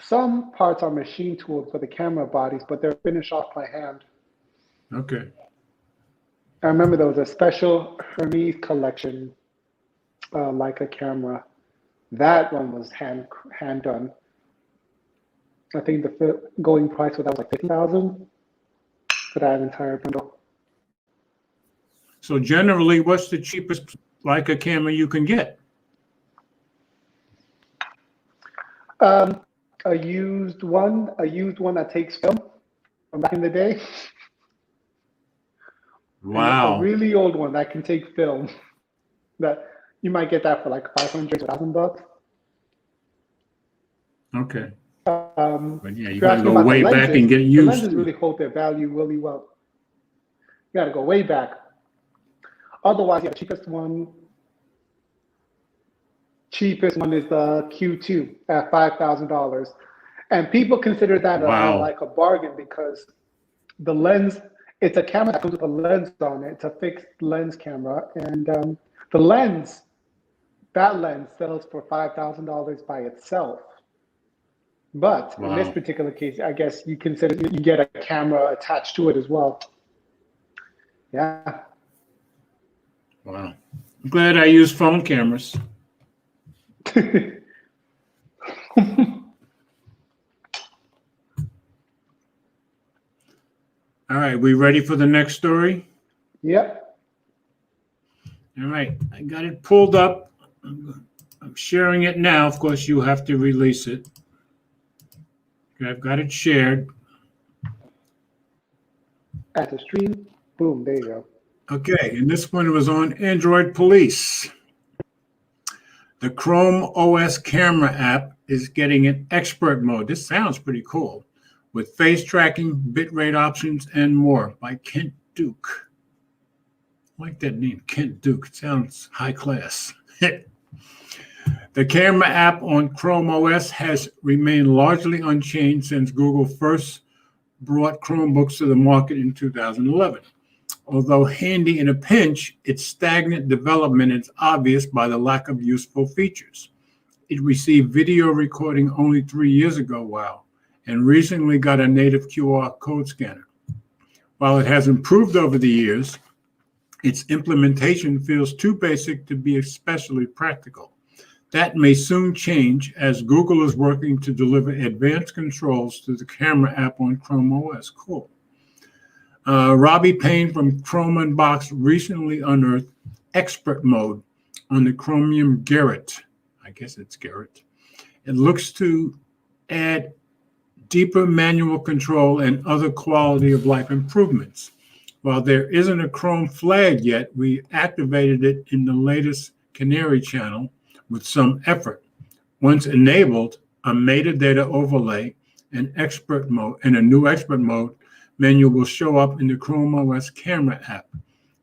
some parts are machine tooled for the camera bodies, but they're finished off by hand. Okay. I remember there was a special Hermes collection, Leica camera. That one was hand done. I think the going price for that was like $50,000 for that entire bundle. So generally, what's the cheapest Leica camera you can get? A used one that takes film from back in the day. Wow. A really old one that can take film. That you might get that for like $500,000. Okay. But yeah, you got to go way back and get used. The lenses really hold their value really well. You got to go way back. Otherwise, the cheapest one is the Q2 at $5,000. And people consider that Wow. like a bargain because the lens, it's a camera that comes with a lens on it. It's a fixed lens camera. And the lens, that lens sells for $5,000 by itself. But in this Wow. particular case, I guess you consider you get a camera attached to it as well. Yeah. Wow. I'm glad I use phone cameras. All right, we ready for the next story? Yep. All right, I got it pulled up. I'm sharing it now. Of course, you have to release it. Okay, I've got it shared. At the stream, boom, there you go. Okay, and this one was on Android Police. The Chrome OS camera app is getting an expert mode. This sounds pretty cool. With face tracking, bitrate options, and more by Kent Duke. I like that name, Kent Duke. It sounds high class. The camera app on Chrome OS has remained largely unchanged since Google first brought Chromebooks to the market in 2011. Although handy in a pinch, its stagnant development is obvious by the lack of useful features. It received video recording only 3 years ago, wow, and recently got a native QR code scanner. While it has improved over the years, its implementation feels too basic to be especially practical. That may soon change as Google is working to deliver advanced controls to the camera app on Chrome OS. Cool. Robbie Payne from Chrome Unboxed recently unearthed expert mode on the Chromium Garrett. I guess it's Garrett. It looks to add deeper manual control and other quality of life improvements. While there isn't a Chrome flag yet, we activated it in the latest Canary channel with some effort. Once enabled, a metadata overlay and expert mode and a new expert mode menu will show up in the Chrome OS camera app.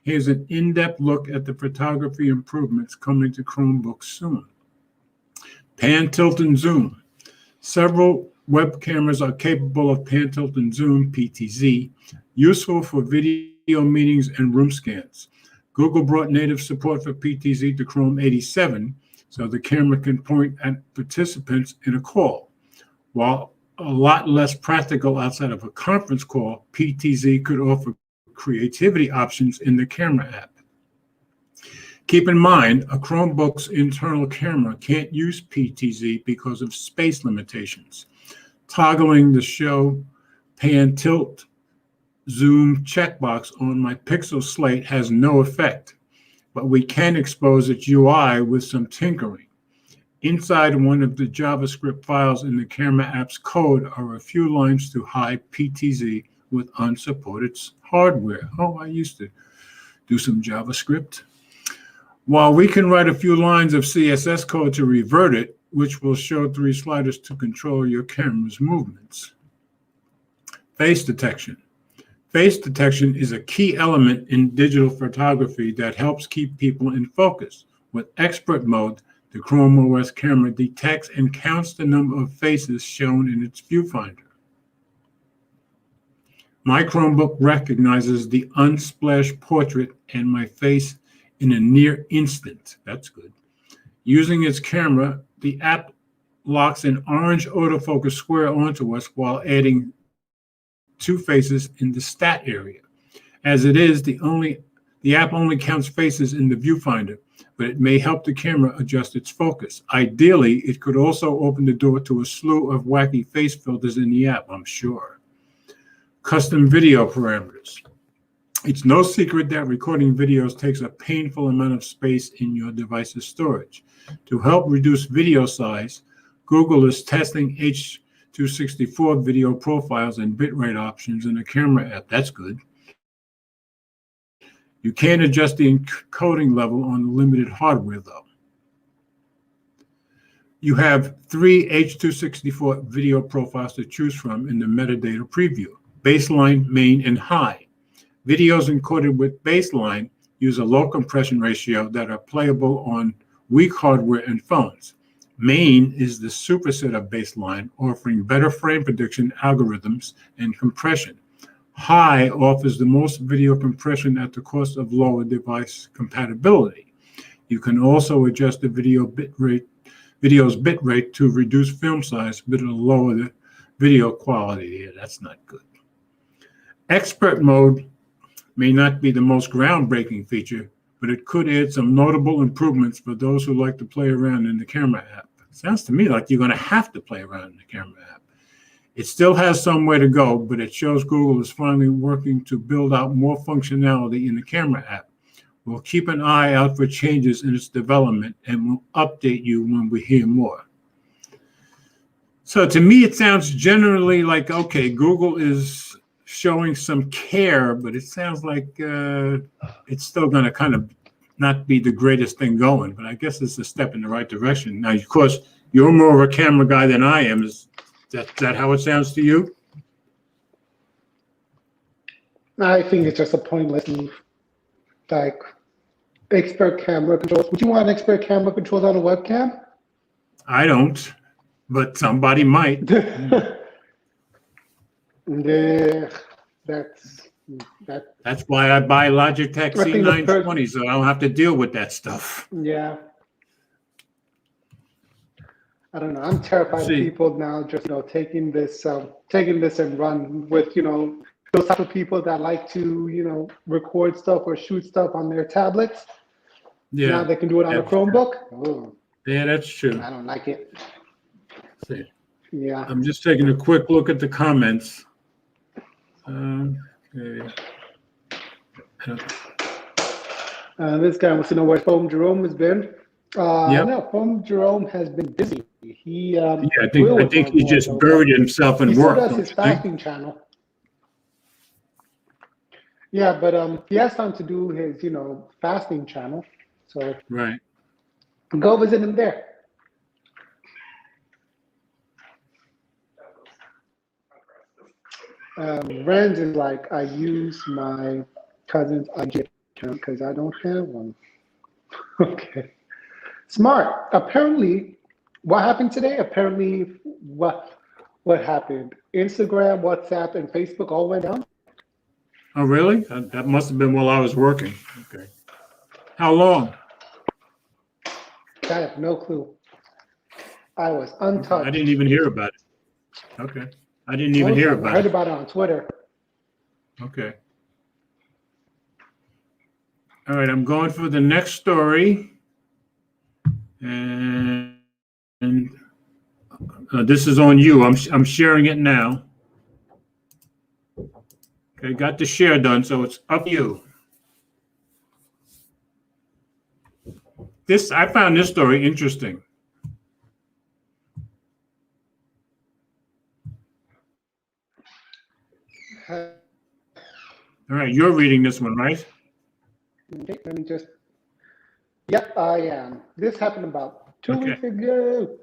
Here's an in-depth look at the photography improvements coming to Chromebooks soon. Pan, tilt, and zoom. Several web cameras are capable of pan, tilt, and zoom, PTZ, useful for video meetings and room scans. Google brought native support for PTZ to Chrome 87, so the camera can point at participants in a call. While a lot less practical outside of a conference call, PTZ could offer creativity options in the camera app. Keep in mind, a Chromebook's internal camera can't use PTZ because of space limitations. Toggling the show pan, tilt, zoom checkbox on my Pixel Slate has no effect, but we can expose its UI with some tinkering. Inside one of the JavaScript files in the camera app's code are a few lines to hide PTZ with unsupported hardware. Oh, I used to do some JavaScript. While we can write a few lines of CSS code to revert it, which will show 3 sliders to control your camera's movements. Face detection. Face detection is a key element in digital photography that helps keep people in focus. With expert mode, the Chrome OS camera detects and counts the number of faces shown in its viewfinder. My Chromebook recognizes the unsplash portrait and my face in a near instant. That's good. Using its camera, the app locks an orange autofocus square onto us while adding 2 faces in the stat area. As it is, the app only counts faces in the viewfinder, but it may help the camera adjust its focus. Ideally, it could also open the door to a slew of wacky face filters in the app, I'm sure. Custom video parameters. It's no secret that recording videos takes a painful amount of space in your device's storage. To help reduce video size, Google is testing H.264 video profiles and bitrate options in the camera app. That's good. You can't adjust the encoding level on limited hardware, though. You have 3 H.264 video profiles to choose from in the metadata preview: baseline, main, and high. Videos encoded with baseline use a low compression ratio that are playable on weak hardware and phones. Main is the superset of baseline, offering better frame prediction algorithms and compression. High offers the most video compression at the cost of lower device compatibility. You can also adjust the video's bit rate to reduce film size, but it'll lower the video quality. Yeah, that's not good. Expert mode may not be the most groundbreaking feature, but it could add some notable improvements for those who like to play around in the camera app. Sounds to me like you're going to have to play around in the camera app. It still has some way to go, but it shows Google is finally working to build out more functionality in the camera app. We'll keep an eye out for changes in its development, and we'll update you when we hear more. So to me, it sounds generally like, okay, Google is showing some care, but it sounds like it's still going to kind of not be the greatest thing going, but I guess it's a step in the right direction. Now, of course, you're more of a camera guy than I am. Is that how it sounds to you? I think it's just a pointless move. Like, expert camera controls. Would you want expert camera controls on a webcam? I don't, but somebody might. Yeah, That's why I buy Logitech I think the C920, so I don't have to deal with that stuff. Yeah. I don't know. I'm terrified of people now just, taking this and run with, those type of people that like to, record stuff or shoot stuff on their tablets. Yeah. Now they can do it on a Chromebook. Oh, yeah, that's true. I don't like it. See. Yeah. I'm just taking a quick look at the comments. Okay. This guy wants to know where Foam Jerome has been. Yep. No, Foam Jerome has been busy. He I think he just buried himself in work. He still does his fasting channel. Yeah, but he has time to do his, fasting channel. So right. Go visit him there. Rand is like, I use my cousin's IG account because I don't have one. Okay. Smart. Apparently, what happened today? Apparently, what happened? Instagram, WhatsApp, and Facebook all went down. Oh, really? That must have been while I was working. Okay. How long? I have no clue. I was untouched. I didn't even hear about it. Okay. I didn't even hear about it. I heard about it on Twitter. Okay. All right, I'm going for the next story. And this is on you. I'm sharing it now. Okay, got the share done, so it's up to you. I found this story interesting. All right, you're reading this one, right? Okay, let me just. Yep, I am. This happened about 2 weeks ago.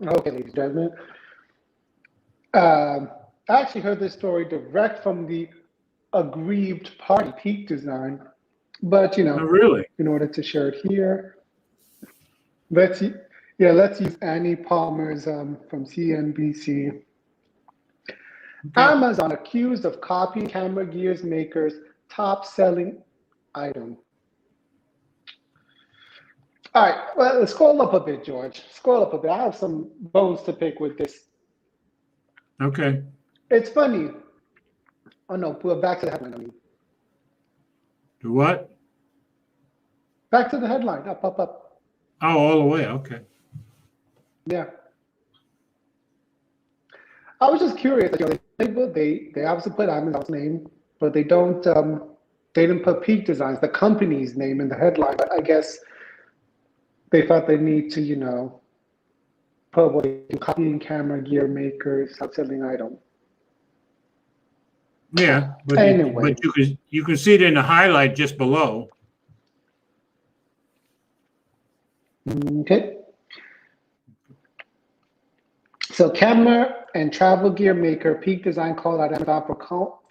Okay, ladies and gentlemen. I actually heard this story direct from the aggrieved party, Peak Design. But, Oh, really? in order to share it here, let's use Annie Palmer's from CNBC. Okay. Amazon accused of copying camera gears maker's top-selling item. All right, well, scroll up a bit, George. Scroll up a bit. I have some bones to pick with this. Okay. It's funny. Oh, no, back to the headline. To what? Back to the headline. Up. Oh, all the way. Okay. Yeah. I was just curious. They obviously put Amazon's name, but they didn't put Peak Designs, the company's name, in the headline. But I guess they thought they need to, put what they do, copying camera gear makers, top-selling item. Yeah, but anyway, you can see it in the highlight just below. Okay. So camera and travel gear maker Peak Design called out Amazon for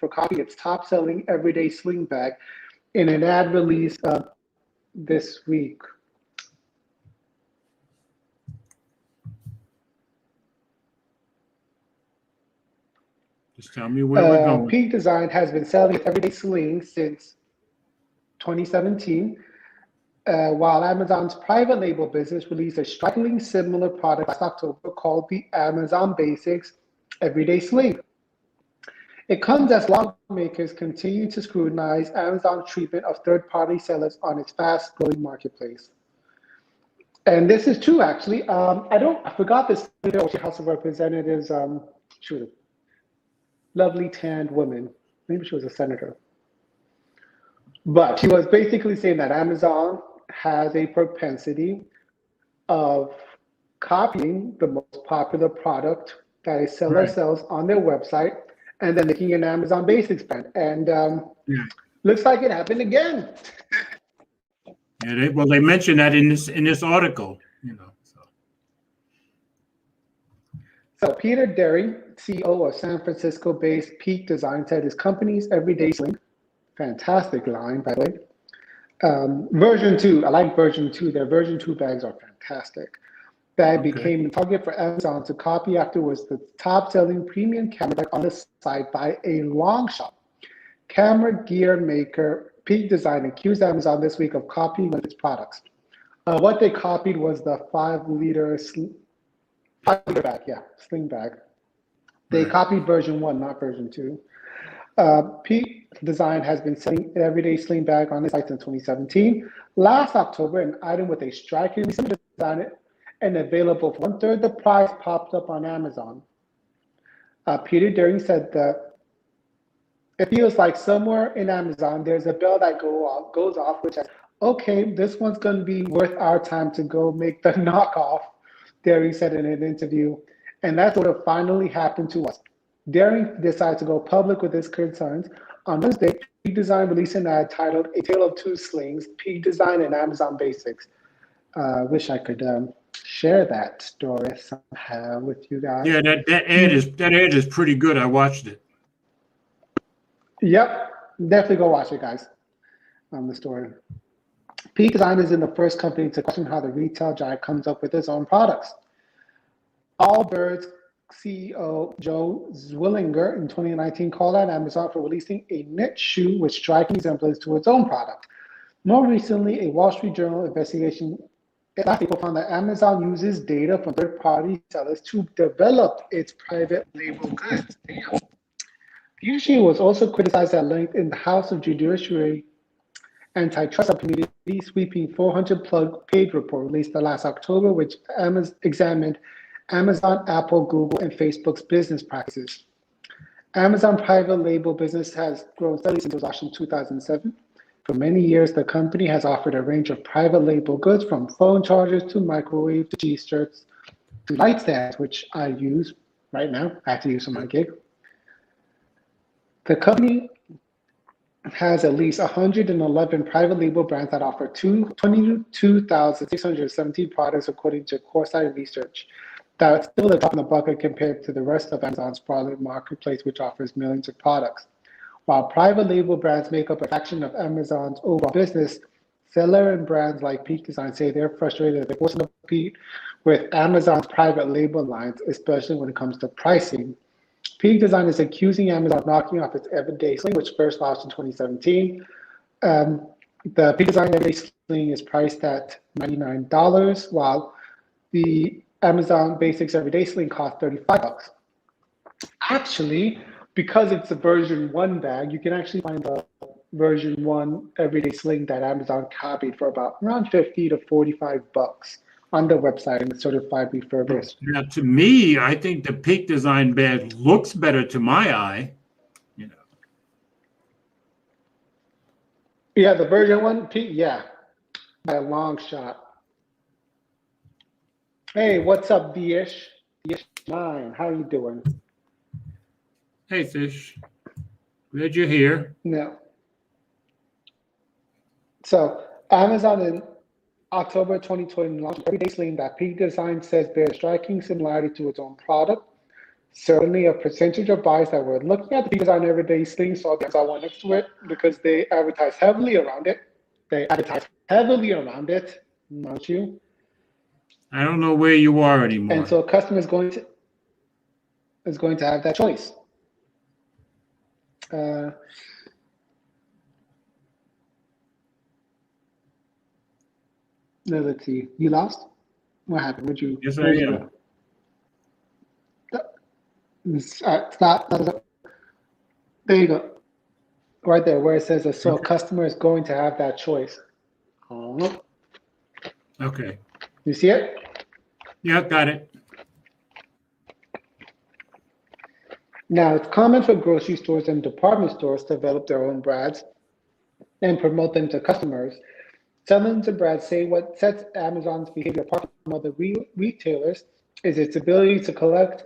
copying its top-selling everyday sling bag in an ad release this week. Just tell me where we're going. Peak Design has been selling everyday sling since 2017, while Amazon's private label business released a strikingly similar product last October called the Amazon Basics Everyday Sling. It comes as lawmakers continue to scrutinize Amazon's treatment of third-party sellers on its fast-growing marketplace. And this is true, actually. I forgot this House of Representatives. She was a lovely tanned woman. Maybe she was a senator. But she was basically saying that Amazon has a propensity of copying the most popular product that a seller sells on their website and then making an Amazon Basics brand. And looks like it happened again. Yeah, they mentioned that in this article, So Peter Derry, CEO of San Francisco-based Peak Design, said his company's Everyday Sling, fantastic line, by the way. Version 2, I like version 2. Their version 2 bags are fantastic. Bag became a target for Amazon to copy after it was the top-selling premium camera bag on the site by a long shot. Camera gear maker Peak Design accused Amazon this week of copying one of its products. What they copied was the 5-liter bag, sling bag. They copied version 1, not version 2. Peak Design has been selling an everyday sling bag on its site since 2017. Last October, an item with a strikingly similar design and available for 1/3 the price popped up on Amazon. Peter Derry said that it feels like somewhere in Amazon there's a bell that goes off, which says, okay, this one's going to be worth our time to go make the knockoff, Derry said in an interview. And that's what finally happened to us. Derry decided to go public with his concerns. On Wednesday, Peak Design released an ad titled A Tale of Two Slings, Peak Design and Amazon Basics. Wish I could share that story somehow with you guys. Yeah, that ad is pretty good. I watched it. Yep, definitely go watch it, guys. On the story. Peak Design is in the first company to question how the retail giant comes up with its own products. Allbirds CEO Joe Zwillinger in 2019 called out Amazon for releasing a knit shoe with striking resemblance to its own product. More recently, a Wall Street Journal investigation last April found that Amazon uses data from third-party sellers to develop its private label goods. The issue was also criticized at length in the House of Judiciary Antitrust Subcommittee sweeping 400-page report released last October, which examined Amazon, Apple, Google, and Facebook's business practices. Amazon private label business has grown steadily since it was launched in 2007. For many years, the company has offered a range of private label goods from phone chargers to microwave to T-shirts to light stands, which I use right now. I have to use for my gig. The company has at least 111 private label brands that offer 22,617 products according to Coresight Research. That's still a drop in the bucket compared to the rest of Amazon's broader marketplace, which offers millions of products. While private label brands make up a fraction of Amazon's overall business, seller and brands like Peak Design say they're frustrated that they forced to compete with Amazon's private label lines, especially when it comes to pricing. Peak Design is accusing Amazon of knocking off its Everyday Sling, which first launched in 2017. The Peak Design Everyday Sling is priced at $99, while the Amazon Basics Everyday Sling costs $35. Actually, because it's a version 1 bag, you can actually find the version 1 Everyday Sling that Amazon copied for around $50 to $45 on their website, and it's certified refurbished. Now, to me, I think the Peak Design bag looks better to my eye. Yeah, the version 1 Peak, yeah, by a long shot. Hey, what's up, Dish? Dish9, how you doing? Hey, Fish. Glad you're here. No. So Amazon in October 2020 launched an Everyday Sling that Peak Design says bears striking similarity to its own product. Certainly, a percentage of buyers that were looking at the design everyday sling saw the Amazon one next to it because they advertise heavily around it. Not you. I don't know where you are anymore. And so a customer is going to have that choice. No, let's see. You lost? What happened? Would you? Yes, I am. Stop. There you go. Right there, where it says that, so a customer is going to have that choice. Oh. Okay. You see it? Yeah, got it. Now, it's common for grocery stores and department stores to develop their own brands and promote them to customers. Some brands say what sets Amazon's behavior apart from other retailers is its ability to collect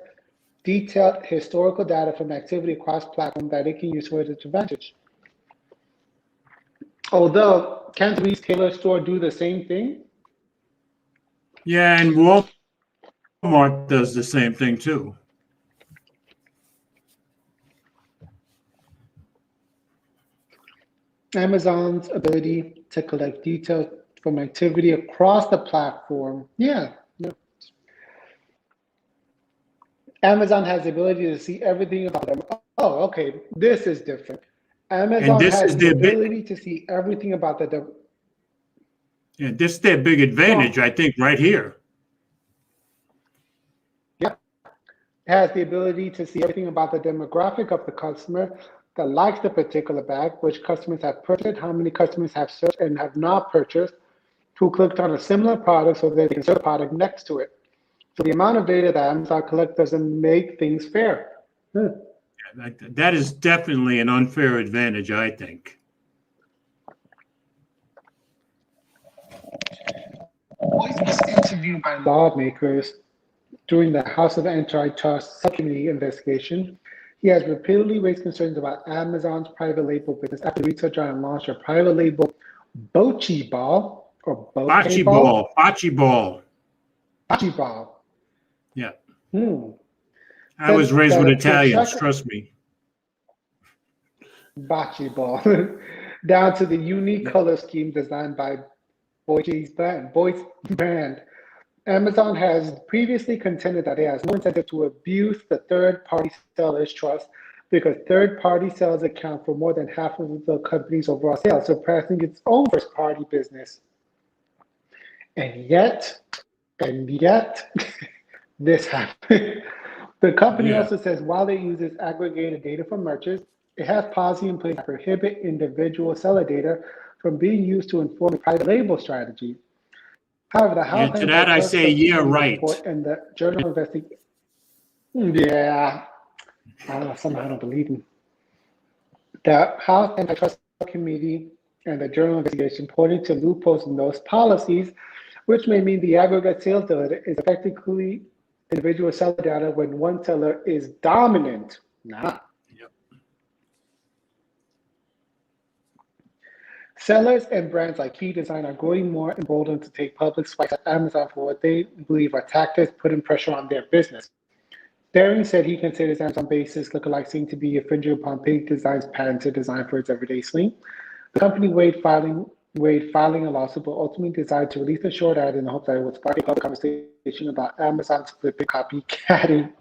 detailed historical data from activity across platforms that it can use to its advantage. Although, can't the retailer store do the same thing? Yeah, and Walmart does the same thing too. Amazon's ability to collect details from activity across the platform. Yeah. Amazon has the ability to see everything about them. Oh, okay. This is different. Amazon has the ability to see everything about the. Yeah, this is their big advantage, I think, right here. Yeah. It has the ability to see everything about the demographic of the customer that likes the particular bag, which customers have purchased, how many customers have searched and have not purchased, who clicked on a similar product so that they can search the product next to it. So the amount of data that Amazon collects doesn't make things fair. That is definitely an unfair advantage, I think. Boyce was interviewed by lawmakers during the House of Antitrust Subcommittee investigation. He has repeatedly raised concerns about Amazon's private label business after the research giant launched a private label Bocce Ball or Bocce Ball. Bocce Ball. Bocce Ball. Yeah. I was raised with Italians, trust me. Bocce Ball. Down to the unique color scheme designed by Boyce's brand. Amazon has previously contended that it has no incentive to abuse the third-party sellers' trust because third-party sales account for more than half of the company's overall sales, surpassing its own first-party business. And yet, this happened. The company also says while it uses aggregated data from merchants, it has policy in place that prohibit individual seller data from being used to inform the private label strategy. However, the House to that I say, yeah, right. And the Journal investigation. Yeah, I don't know. Somehow I don't believe him. The House Antitrust Committee and the Journal investigation pointed to loopholes in those policies, which may mean the aggregate sales data is effectively individual seller data when one seller is dominant. Sellers and brands like Key Design are growing more emboldened to take public swipes at Amazon for what they believe are tactics putting pressure on their business. Daring said he considers Amazon basis lookalike seem to be infringing upon Pink Design's patented design for its everyday sling. The company weighed filing a lawsuit, but ultimately decided to release a short ad in the hope that it would spark a public conversation about Amazon's flipping copycatting.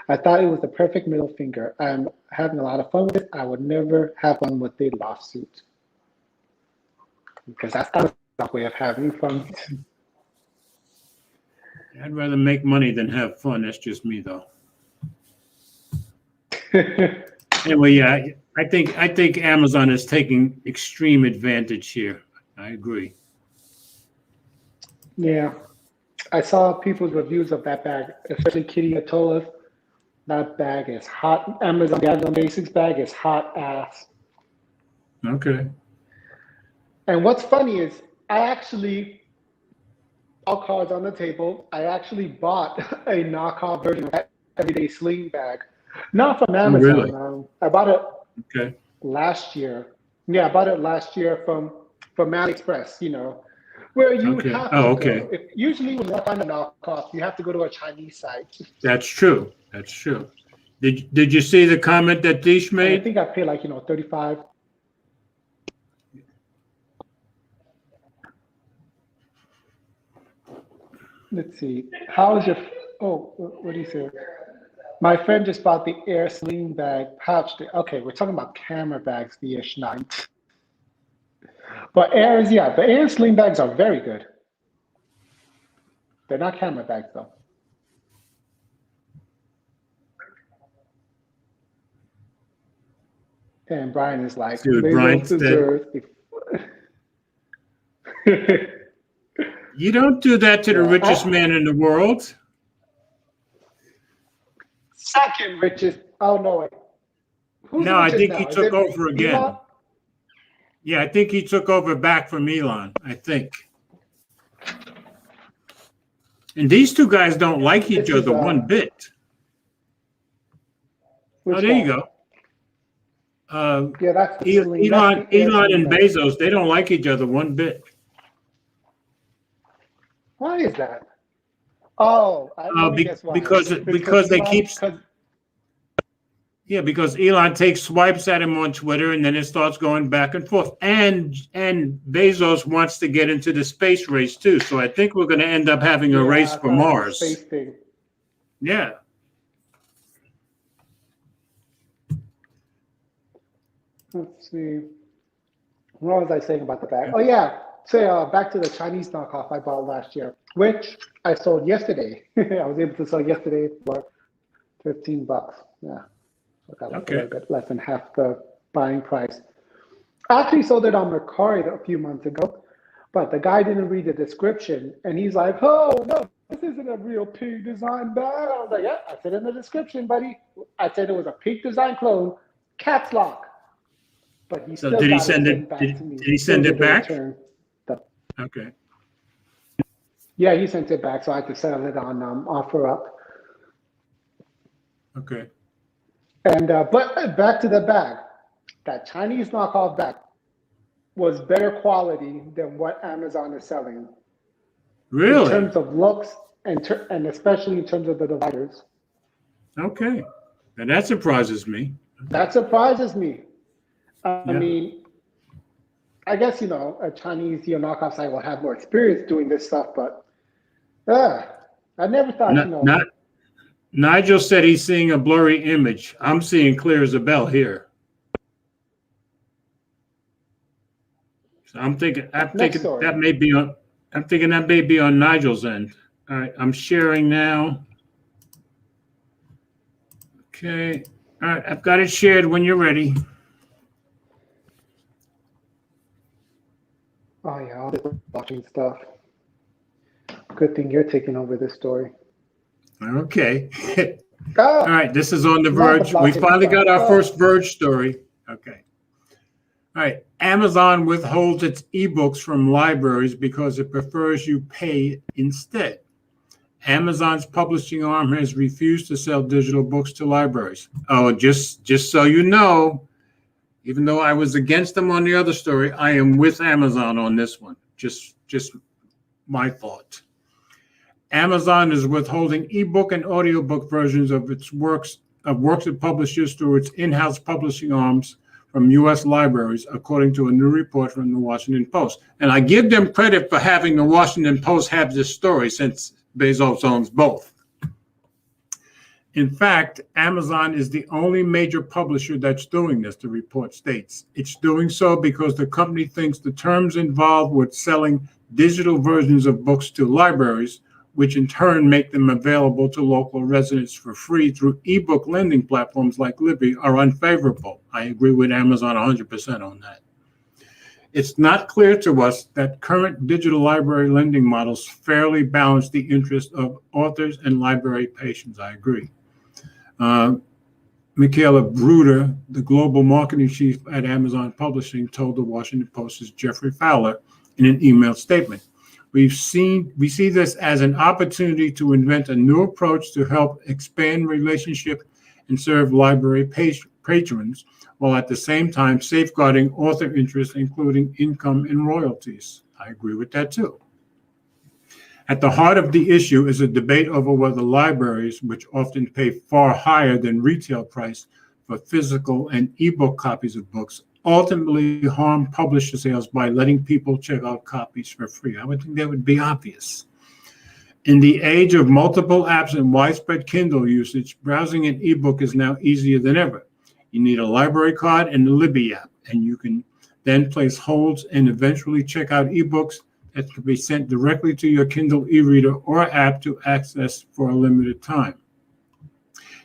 I thought it was the perfect middle finger. I'm having a lot of fun with it. I would never have fun with a lawsuit. Because that's Amazon's way of having fun. I'd rather make money than have fun. That's just me, though. Anyway, yeah, I think Amazon is taking extreme advantage here. I agree. Yeah, I saw people's reviews of that bag, especially Kitty Atola's. That bag is hot. The Amazon Basics bag is hot ass. Okay. And what's funny is all cards on the table, I actually bought a knockoff version of that everyday sling bag. Not from Amazon. Oh, really? I bought it last year. Yeah, I bought it last year from AliExpress, where you would have to go. Usually when you find a knockoff, you have to go to a Chinese site. That's true. Did you see the comment that Deesh And I made? think I paid like, 35. Let's see. How is your, what do you say? My friend just bought the Air Sling Bag pouch. Okay, we're talking about camera bags, the ish 9. But the Air Sling Bags are very good. They're not camera bags though. And Brian is like, See what they Brian don't said? deserve. You don't do that to the Yeah, richest man in the world. Second richest. Oh no, wait. Who's No, I richest think now? he Is took it over again. Elon? Yeah, I think he took over back from Elon, I think. And these two guys don't like each This is, other one bit. Which Oh, there you one? go. Yeah, that's the sling. That's the Air Elon Sling and Bag. Bezos, they don't like each other one bit. Why is that? Oh, let me guess why. Because they Elon, keep, yeah, because Elon takes swipes at him on Twitter, and then it starts going back and forth. And Bezos wants to get into the space race too. So I think we're going to end up having a race for Mars. Space thing. Yeah. Let's see. What was I saying about the bag? Oh yeah. So back to the Chinese knockoff I bought last year, which I sold yesterday. I was able to sell yesterday for $15. Yeah. So I got like a little bit less than half the buying price. I actually sold it on Mercari a few months ago, but the guy didn't read the description, and he's like, "Oh no, this isn't a real pig design bag." I was like, "Yeah, I said in the description, buddy. I said it was a pig design clone, caps lock." But he still did he got send it it? back Did to me. he send it back? Okay. Okay. Yeah, he sent it back, so I had to sell it on OfferUp. Okay. And but back to the bag. That Chinese knockoff bag was better quality than what Amazon is selling. Really? In terms of looks and especially in terms of the dividers. Okay. And that surprises me. That surprises me. I Yeah. mean, I guess, a Chinese knockoff site will have more experience doing this stuff, but I never thought, Nigel said he's seeing a blurry image. I'm seeing clear as a bell here. So I'm thinking that may be on Nigel's end. All right, I'm sharing now. Okay. All right, I've got it shared when you're ready. Oh yeah, all this watching stuff. Good thing you're taking over this story. Okay. All right, this is on The Verge. We finally got our first Verge story. Okay. All right. Amazon withholds its ebooks from libraries because it prefers you pay instead. Amazon's publishing arm has refused to sell digital books to libraries. Oh, just so you know, even though I was against them on the other story, I am with Amazon on this one. Just my thought. Amazon is withholding ebook and audiobook versions of its works it publishes through its in-house publishing arms from U.S. libraries, according to a new report from the Washington Post. And I give them credit for having the Washington Post have this story, since Bezos owns both. In fact, Amazon is the only major publisher that's doing this, the report states. It's doing so because the company thinks the terms involved with selling digital versions of books to libraries, which in turn make them available to local residents for free through ebook lending platforms like Libby, are unfavorable. I agree with Amazon 100% on that. It's not clear to us that current digital library lending models fairly balance the interests of authors and library patrons. I agree. Michaela Bruder, the global marketing chief at Amazon Publishing, told the Washington Post's Jeffrey Fowler in an emailed statement. We see this as an opportunity to invent a new approach to help expand relationship and serve library patrons, while at the same time safeguarding author interests, including income and royalties. I agree with that too. At the heart of the issue is a debate over whether libraries, which often pay far higher than retail price for physical and ebook copies of books, ultimately harm publisher sales by letting people check out copies for free. I would think that would be obvious. In the age of multiple apps and widespread Kindle usage, browsing an ebook is now easier than ever. You need a library card and the Libby app, and you can then place holds and eventually check out ebooks that can be sent directly to your Kindle e-reader or app to access for a limited time.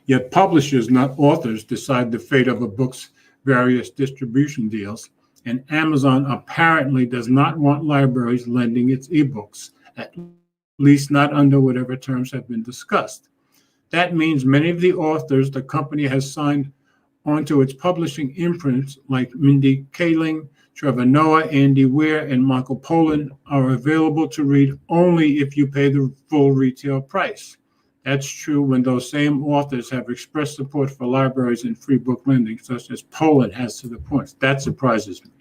Yet publishers, not authors, decide the fate of a book's various distribution deals, and Amazon apparently does not want libraries lending its ebooks, at least not under whatever terms have been discussed. That means many of the authors the company has signed onto its publishing imprints, like Mindy Kaling, Trevor Noah, Andy Weir, and Michael Pollan, are available to read only if you pay the full retail price. That's true when those same authors have expressed support for libraries and free book lending, such as Pollan has to the point. That surprises me.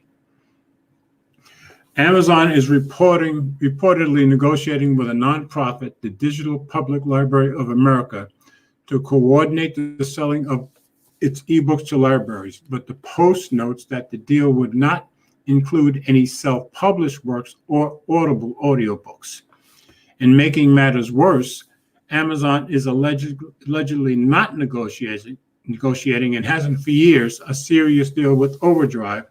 Amazon is reportedly negotiating with a nonprofit, the Digital Public Library of America, to coordinate the selling of its ebooks to libraries, but the Post notes that the deal would not include any self-published works or Audible audiobooks. In making matters worse, Amazon is allegedly not negotiating and hasn't for years a serious deal with Overdrive,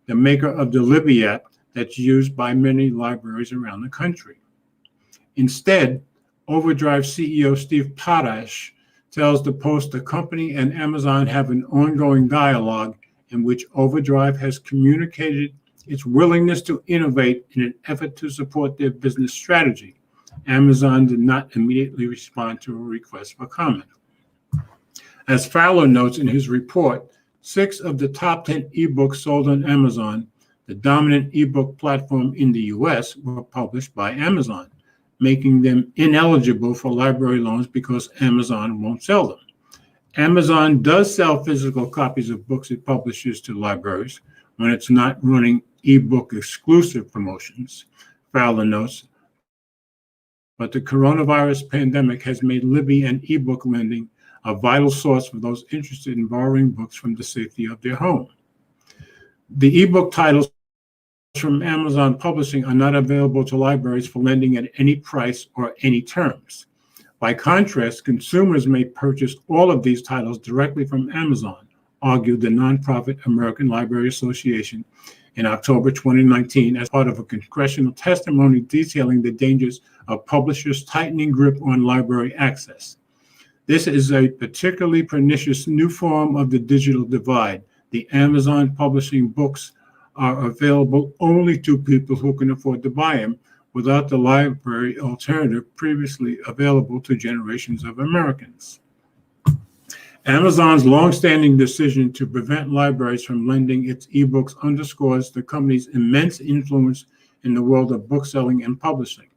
the maker of the Libby app that's used by many libraries around the country. Instead, Overdrive CEO Steve Potash tells the Post the company and Amazon have an ongoing dialogue in which Overdrive has communicated its willingness to innovate in an effort to support their business strategy. Amazon did not immediately respond to a request for comment. As Fowler notes in his report, 6 of the top 10 ebooks sold on Amazon, the dominant ebook platform in the US, were published by Amazon, making them ineligible for library loans because Amazon won't sell them. Amazon does sell physical copies of books it publishes to libraries when it's not running ebook exclusive promotions, Fowler notes, but the coronavirus pandemic has made Libby and ebook lending a vital source for those interested in borrowing books from the safety of their home. The ebook titles from Amazon Publishing are not available to libraries for lending at any price or any terms. By contrast, consumers may purchase all of these titles directly from Amazon, argued the nonprofit American Library Association in October 2019 as part of a congressional testimony detailing the dangers of publishers' tightening grip on library access. This is a particularly pernicious new form of the digital divide. The Amazon publishing books are available only to people who can afford to buy them, without the library alternative previously available to generations of Americans. Amazon's longstanding decision to prevent libraries from lending its ebooks underscores the company's immense influence in the world of bookselling and publishing.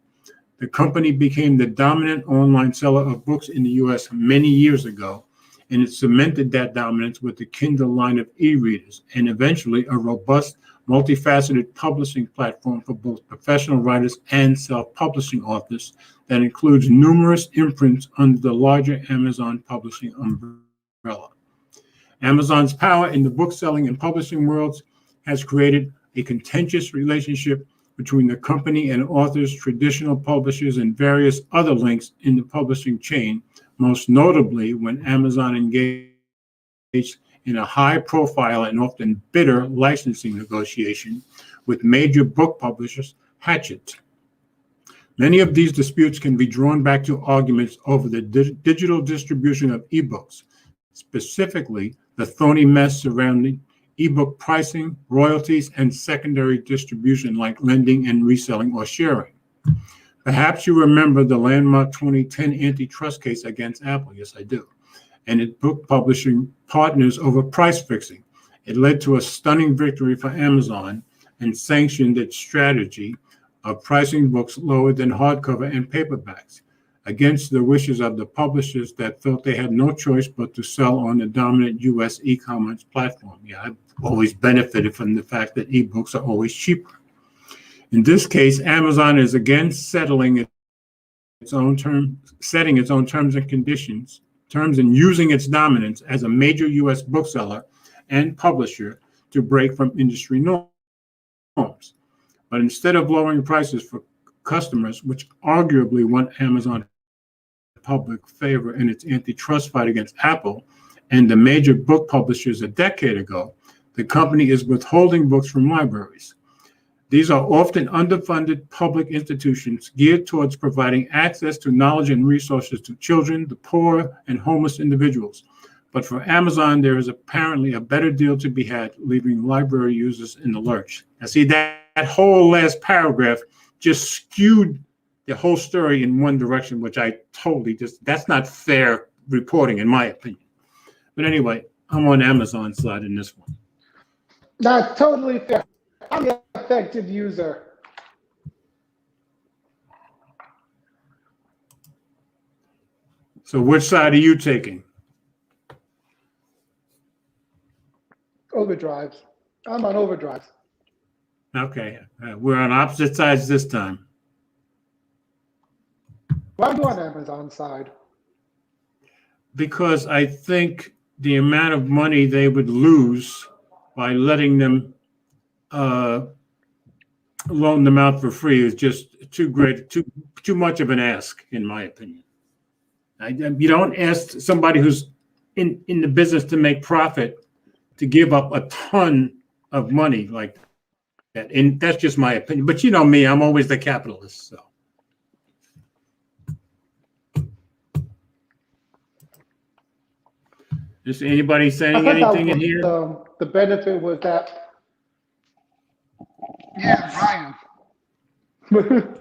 The company became the dominant online seller of books in the US many years ago, and it cemented that dominance with the Kindle line of e-readers and eventually a robust, multifaceted publishing platform for both professional writers and self-publishing authors that includes numerous imprints under the larger Amazon publishing umbrella. Amazon's power in the bookselling and publishing worlds has created a contentious relationship between the company and authors, traditional publishers, and various other links in the publishing chain, most notably when Amazon engaged in a high-profile and often bitter licensing negotiation with major book publishers, Hachette. Many of these disputes can be drawn back to arguments over the digital distribution of ebooks, specifically the thorny mess surrounding ebook pricing, royalties, and secondary distribution like lending and reselling or sharing. Perhaps you remember the landmark 2010 antitrust case against Apple. Yes, I do. And its book publishing partners over price fixing. It led to a stunning victory for Amazon and sanctioned its strategy of pricing books lower than hardcover and paperbacks, against the wishes of the publishers that felt they had no choice but to sell on the dominant US e-commerce platform. Yeah, I've always benefited from the fact that ebooks are always cheaper. In this case, Amazon is again settling its own setting its own terms and conditions, terms and using its dominance as a major U.S. bookseller and publisher to break from industry norms. But instead of lowering prices for customers, which arguably won Amazon public favor in its antitrust fight against Apple and the major book publishers a decade ago, the company is withholding books from libraries. These are often underfunded public institutions geared towards providing access to knowledge and resources to children, the poor, and homeless individuals. But for Amazon, there is apparently a better deal to be had, leaving library users in the lurch. Now, see, that whole last paragraph just skewed the whole story in one direction, which I totally that's not fair reporting, in my opinion. But anyway, I'm on Amazon's side in this one. Not totally fair. I'm the affected user. So which side are you taking? Overdrives. I'm on overdrives. Okay, we're on opposite sides this time. Why are you on Amazon's side? Because I think the amount of money they would lose by letting them loan them out for free is just too great, too much of an ask, in my opinion. You don't ask somebody who's in the business to make profit to give up a ton of money like that. And that's just my opinion. But you know me, I'm always the capitalist. So. Is anybody saying anything in here? The benefit was that. Yeah, Brian.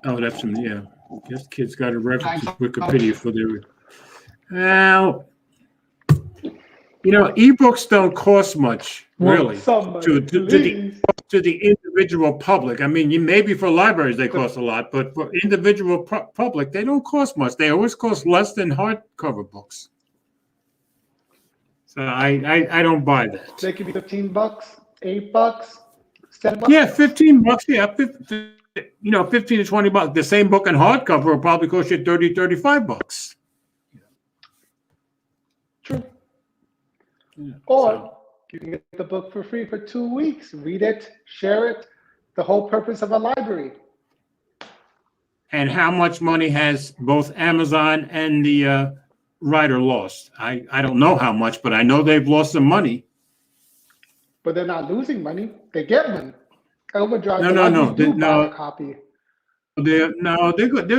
Oh, that's from, yeah. This kid's got a reference to Wikipedia for their. Well, you know, ebooks don't cost much, really, to the individual public. I mean, maybe for libraries they cost a lot, but for individual public, they don't cost much. They always cost less than hardcover books. So I don't buy that. They could be $15, $8, $7. Yeah, $15. Yeah, 15 to $20. The same book in hardcover will probably cost you $30, $35. True. Yeah, or you can get the book for free for 2 weeks. Read it, share it. The whole purpose of a library. And how much money has both Amazon and the writer lost? I don't know how much, but I know they've lost some money. But they're not losing money. They get money. Overdrive. No. A copy. They're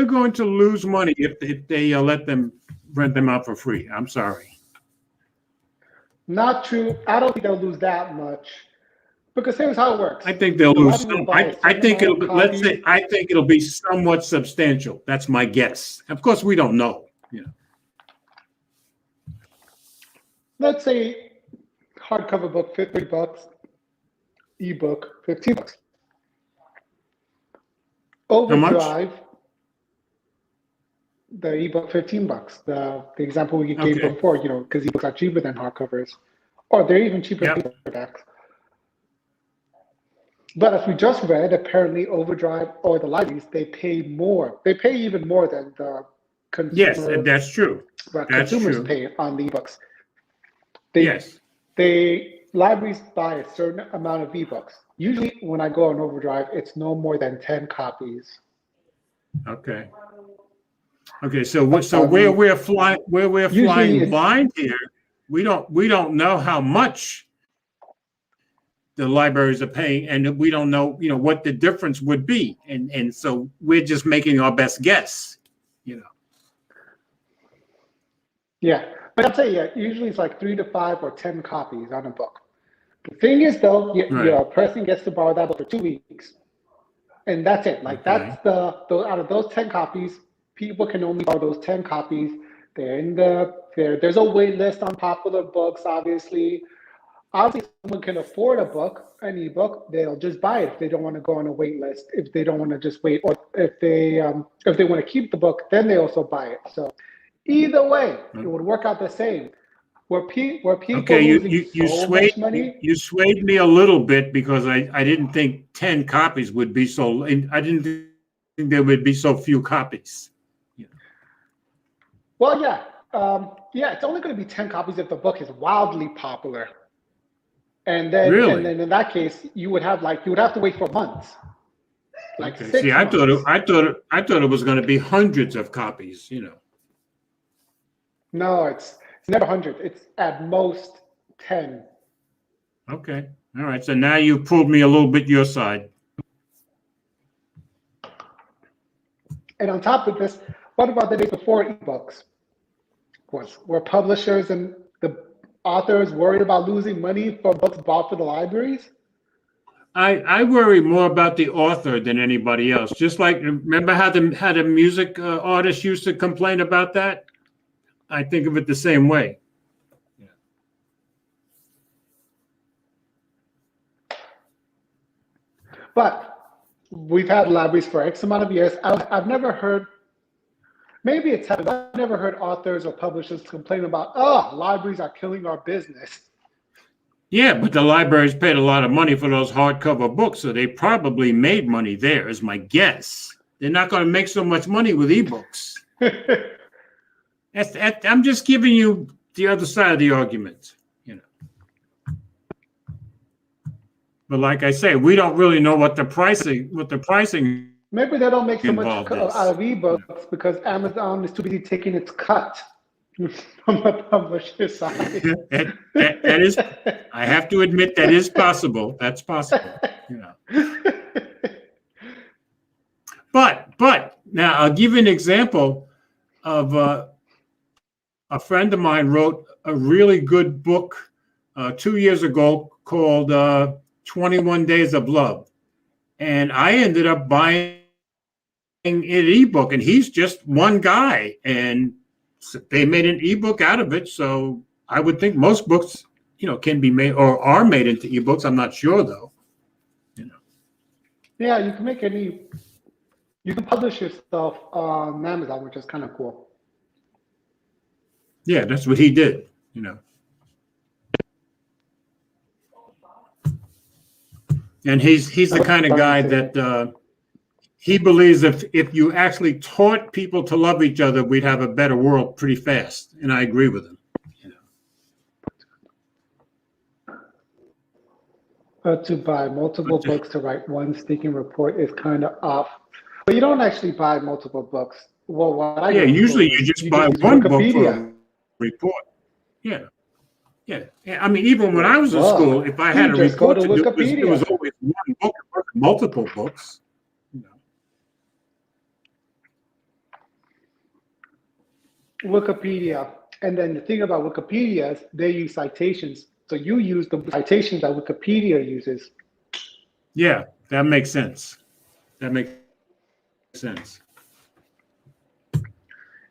going to lose money if they let them rent them out for free. I'm sorry. Not true. I don't think they'll lose that much. Because here's how it works. I think they'll lose some. I think it'll be somewhat substantial. That's my guess. Of course, we don't know. You know. Let's say hardcover book $50, ebook $15. Overdrive, the ebook $15. The example we gave before, because ebooks are cheaper than hardcovers, or they're even cheaper than paperbacks. But as we just read, apparently Overdrive or the libraries, they pay more. They pay even more than the consumer. Yes, that's true. Consumers pay on the ebooks. Libraries buy a certain amount of ebooks. Usually, when I go on Overdrive, it's no more than 10 copies. Okay. So where we're flying blind here, we don't know how much the libraries are paying, and we don't know, what the difference would be, and so we're just making our best guess, Yeah, but I'd say usually it's like 3 to 5 or 10 copies on a book. The thing is, though, your person gets to borrow that book for 2 weeks, and that's it. That's out of those 10 copies, people can only borrow those 10 copies. There's a wait list on popular books, obviously. Obviously, if someone can afford an ebook, they'll just buy it if they don't want to go on a wait list, if they don't want to just wait, or if they want to keep the book, then they also buy it. So either way, it would work out the same. Where people you swayed me a little bit because I didn't think 10 copies would be so. I didn't there would be so few copies. Well, yeah. Yeah, it's only going to be 10 copies if the book is wildly popular. And then, Really? and then in that case, you would have to wait for months. Like Okay. 6 See, months. I thought it was going to be hundreds of copies. No, it's never 100. It's at most 10. Okay. All right. So now you pulled me a little bit your side. And on top of this, what about the days before ebooks? Were publishers and the authors worried about losing money for books bought for the libraries? I worry more about the author than anybody else. Just like, remember how the music artists used to complain about that? I think of it the same way. But we've had libraries for X amount of years. I've never heard, maybe it's happened, I've never heard authors or publishers complain about, libraries are killing our business. Yeah, but the libraries paid a lot of money for those hardcover books, so they probably made money there, is my guess. They're not going to make so much money with ebooks. I'm just giving you the other side of the argument. But like I say, we don't really know what the pricing. Maybe they don't make so much Involved out of ebooks because Amazon is too busy taking its cut from the publisher side. that is, I have to admit, that is possible. That's possible. But now I'll give you an example of a friend of mine wrote a really good book 2 years ago called 21 Days of Love. And I ended up buying an ebook, and he's just one guy. And they made an ebook out of it. So I would think most books, can be made or are made into ebooks. I'm not sure, though. Yeah, you can publish yourself on Amazon, which is kind of cool. Yeah, that's what he did, And he's the kind of guy that he believes if you actually taught people to love each other, we'd have a better world pretty fast. And I agree with him. To buy multiple books to write one stinking report is kind of off. But you don't actually buy multiple books. Well, what I usually you just buy one book for a report. Yeah. I mean, even when I was in school, if I had a report to do, it was always one book, multiple books. Wikipedia. And then the thing about Wikipedia is they use citations. So you use the citations that Wikipedia uses. Yeah, that makes sense.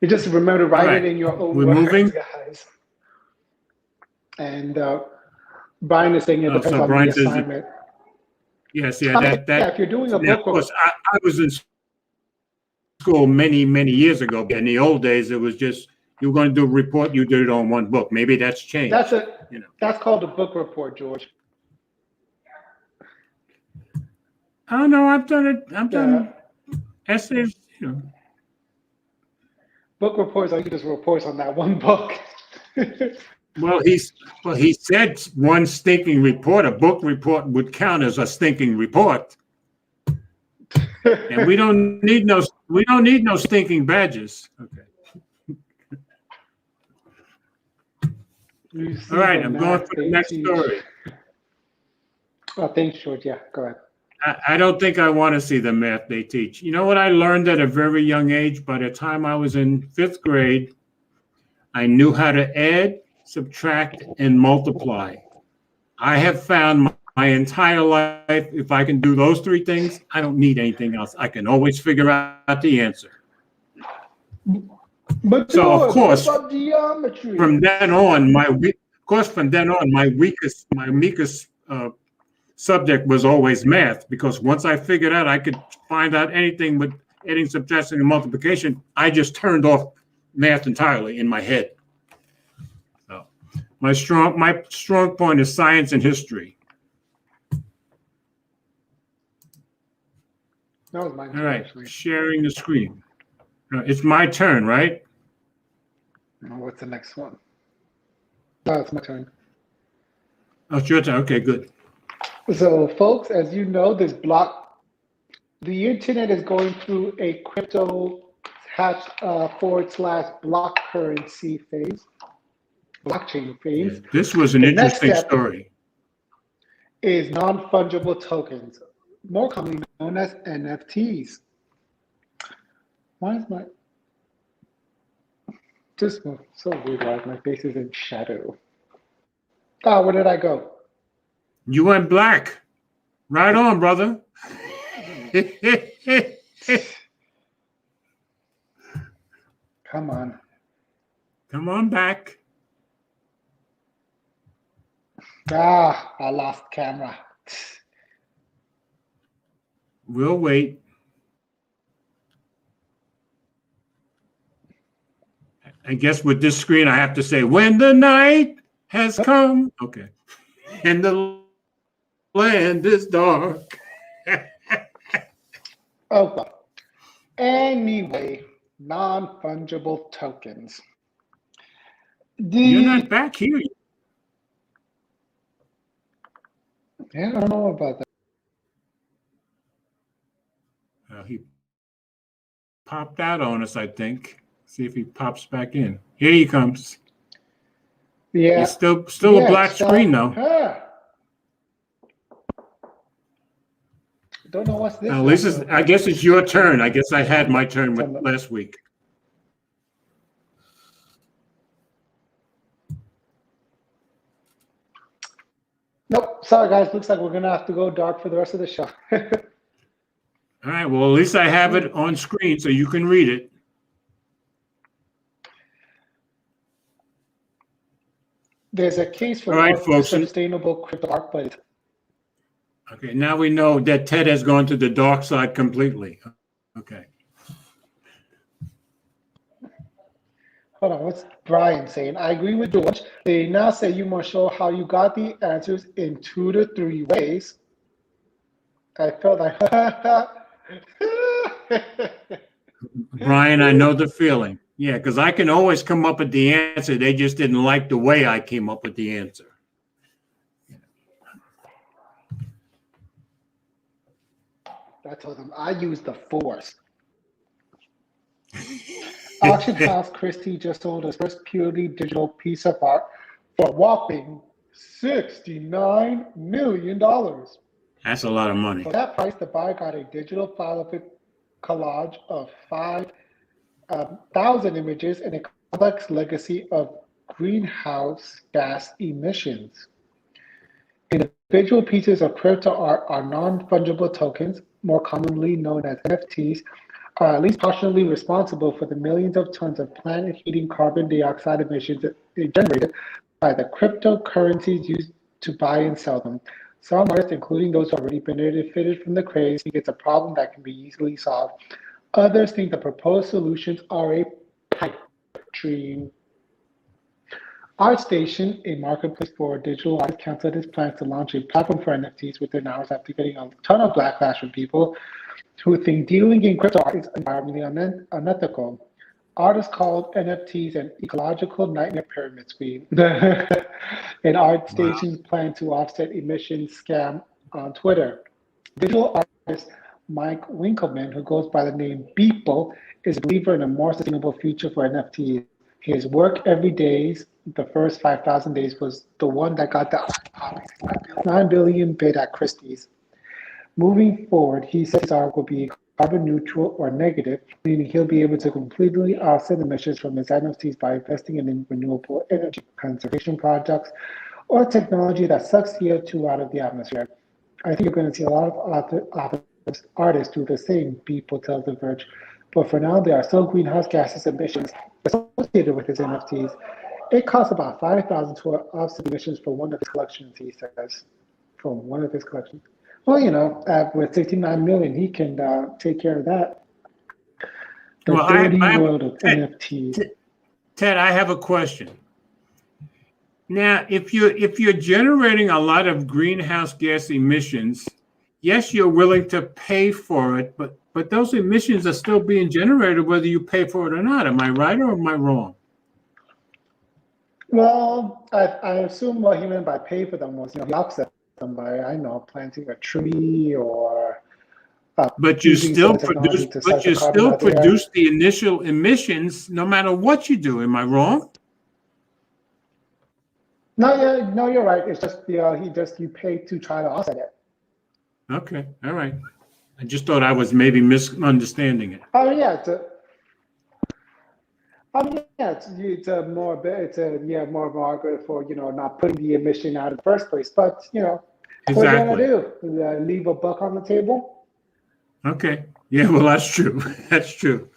You just remember to write it in your own words, moving, guys. And Brian is saying it depends on the assignment. Yes, if you're doing a book. Of course, I was in school many, many years ago. In the old days, it was just you were going to do a report, you did it on one book. Maybe that's changed. That's called a book report, George. Oh no, I've done essays. Book reports are just reports on that one book. Well, he said one stinking report. A book report would count as a stinking report. And we don't need no stinking badges. Okay. All right, I'm going for the next story. Oh, thanks, George. Yeah, go ahead. I don't think I want to see the math they teach. You know what I learned at a very young age? By the time I was in 5th grade, I knew how to add, subtract, and multiply. I have found my entire life, if I can do those 3 things, I don't need anything else. I can always figure out the answer. But so of course, geometry. From then on, my weakest subject was always math, because once I figured out I could find out anything with adding, subtraction, and multiplication, I just turned off math entirely in my head. So my strong point is science and history. That was mine. All right, Actually. sharing the screen. It's my turn, right? Oh, what's the next one? Oh, it's my turn. Oh, it's your turn. Okay, good. So, folks, as you know, the internet is going through a crypto hash / block currency phase, blockchain Yeah, phase. this was an The next interesting step story. is non-fungible tokens, more commonly known as NFTs. Why is my just so weird? Why my face is in shadow? Ah, where did I go? You went black. Right on, brother. Come on. Come on back. Ah, I lost camera. We'll wait. I guess with this screen, I have to say, when the night has come. Okay. And the land is dark. Oh, well. Anyway, non-fungible tokens. You're not back here. Yeah, I don't know about that. He popped out on us, I think. See if he pops back in. Here he comes. Yeah. It's still a black screen, though. Don't know what's this. At least I guess it's your turn. I guess I had my turn with From last week. Nope. Sorry, guys. Looks like we're going to have to go dark for the rest of the show. All right. Well, at least I have it on screen so you can read it. There's a case for All right, more folks. sustainable crypto art, but Okay. Now we know that Ted has gone to the dark side completely. Okay. hold on. What's Brian saying? I agree with George. They now say you must show how you got the answers in 2 to 3 ways. I felt like, Brian, I know the feeling. Yeah, because I can always come up with the answer. They just didn't like the way I came up with the answer. I told them I use the force. Auction House Christie just sold his first purely digital piece of art for a whopping $69 million. That's a lot of money. For that price, the buyer got a digital file of a collage of 5,000 images and a complex legacy of greenhouse gas emissions. Individual pieces of crypto art are non-fungible tokens, more commonly known as NFTs, are at least partially responsible for the millions of tons of planet-heating carbon dioxide emissions generated by the cryptocurrencies used to buy and sell them. Some artists, including those who already benefited from the craze, think it's a problem that can be easily solved. Others think the proposed solutions are a pipe dream. ArtStation, a marketplace for digital artists, canceled its plans to launch a platform for NFTs within hours after getting a ton of backlash from people who think dealing in crypto art is environmentally unethical. Artists called NFTs an ecological nightmare pyramid scheme. And ArtStation's plan to offset emissions scam on Twitter. Digital artist Mike Winkleman, who goes by the name Beeple, is a believer in a more sustainable future for NFTs. His work every days, the first 5,000 days, was the one that got the 9 billion bid at Christie's. Moving forward, he says his art will be carbon neutral or negative, meaning he'll be able to completely offset emissions from his NFTs by investing in renewable energy conservation projects or technology that sucks CO2 out of the atmosphere. I think you're going to see a lot of artists do the same, People tell The Verge. But for now, there are still greenhouse gases emissions associated with his NFTs. It costs about $5,000 to offset emissions for one of his collections, he says. From one of his collections. Well, you know, with 69 million, he can take care of that. The dirty world of NFTs. Ted, I have a question. Now, if you're generating a lot of greenhouse gas emissions, yes, you're willing to pay for it, but But those emissions are still being generated whether you pay for it or not. Am I right or am I wrong? Well, I assume what he meant by pay for them was, he offset them by, I know, planting a tree or But you using still some technology to suck the carbon out the air. produce the initial emissions no matter what you do. Am I wrong? No, you're right. It's just you pay to try to offset it. Okay, all right. I just thought I was maybe misunderstanding it. Oh yeah, it's a more of an argument for not putting the emission out in the first place. But what are you gonna Exactly. do? Leave a buck on the table? Okay. Yeah, well, that's true. That's true.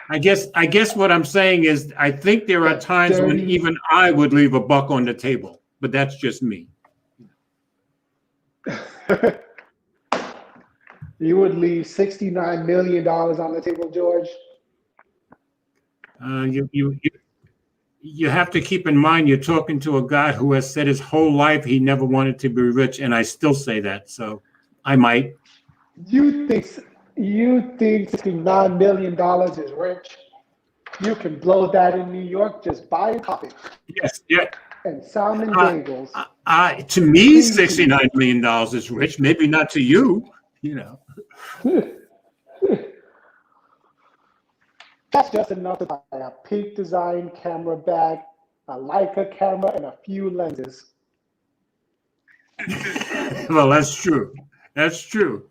I guess what I'm saying is I think there are times when even I would leave a buck on the table, but that's just me. You would leave $69 million on the table, George? You have to keep in mind you're talking to a guy who has said his whole life he never wanted to be rich, and I still say that, so I might. You think $69 million is rich? You can blow that in New York, just buy a coffee. Yes, yeah. And salmon bagels. To me, $69 million is rich. Maybe not to you, That's just enough to buy a Peak Design camera bag, a Leica camera, and a few lenses. Well, that's true. That's true.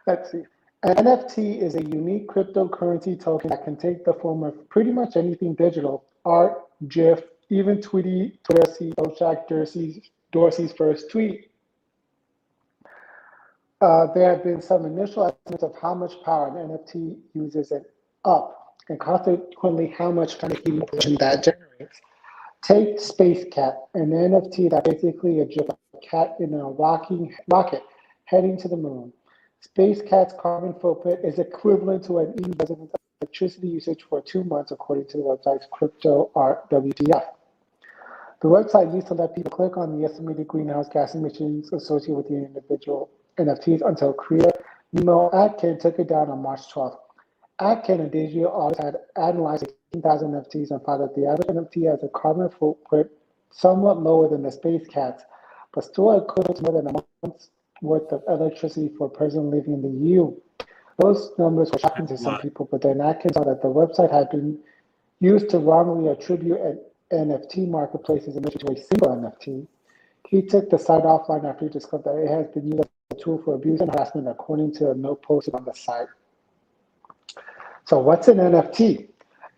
Let's see. An NFT is a unique cryptocurrency token that can take the form of pretty much anything digital: art, GIF, even Twitter, see Jack Dorsey's first tweet. There have been some initial estimates of how much power an NFT uses it up, and consequently how much kind of heat that generates. Take Space Cat, an NFT that's basically a GIF of a cat in a rocket heading to the moon. Space Cat's carbon footprint is equivalent to an EU resident's electricity usage for 2 months, according to the website's Crypto Art WTF. The website used to let people click on the estimated greenhouse gas emissions associated with the individual NFTs until creator Nemo Atkin took it down on March 12th. Atkin and digital artists had analyzed 18,000 NFTs and found that the average NFT has a carbon footprint somewhat lower than the Space Cats, but still equivalent to more than a month's worth of electricity for a person living in the EU. Those numbers were shocking to some people, but then Atkin saw that the website had been used to wrongly attribute an NFT marketplace's emission to a single NFT. He took the site offline after he discovered that it has been used as a tool for abuse and harassment, according to a note posted on the site. So what's an NFT?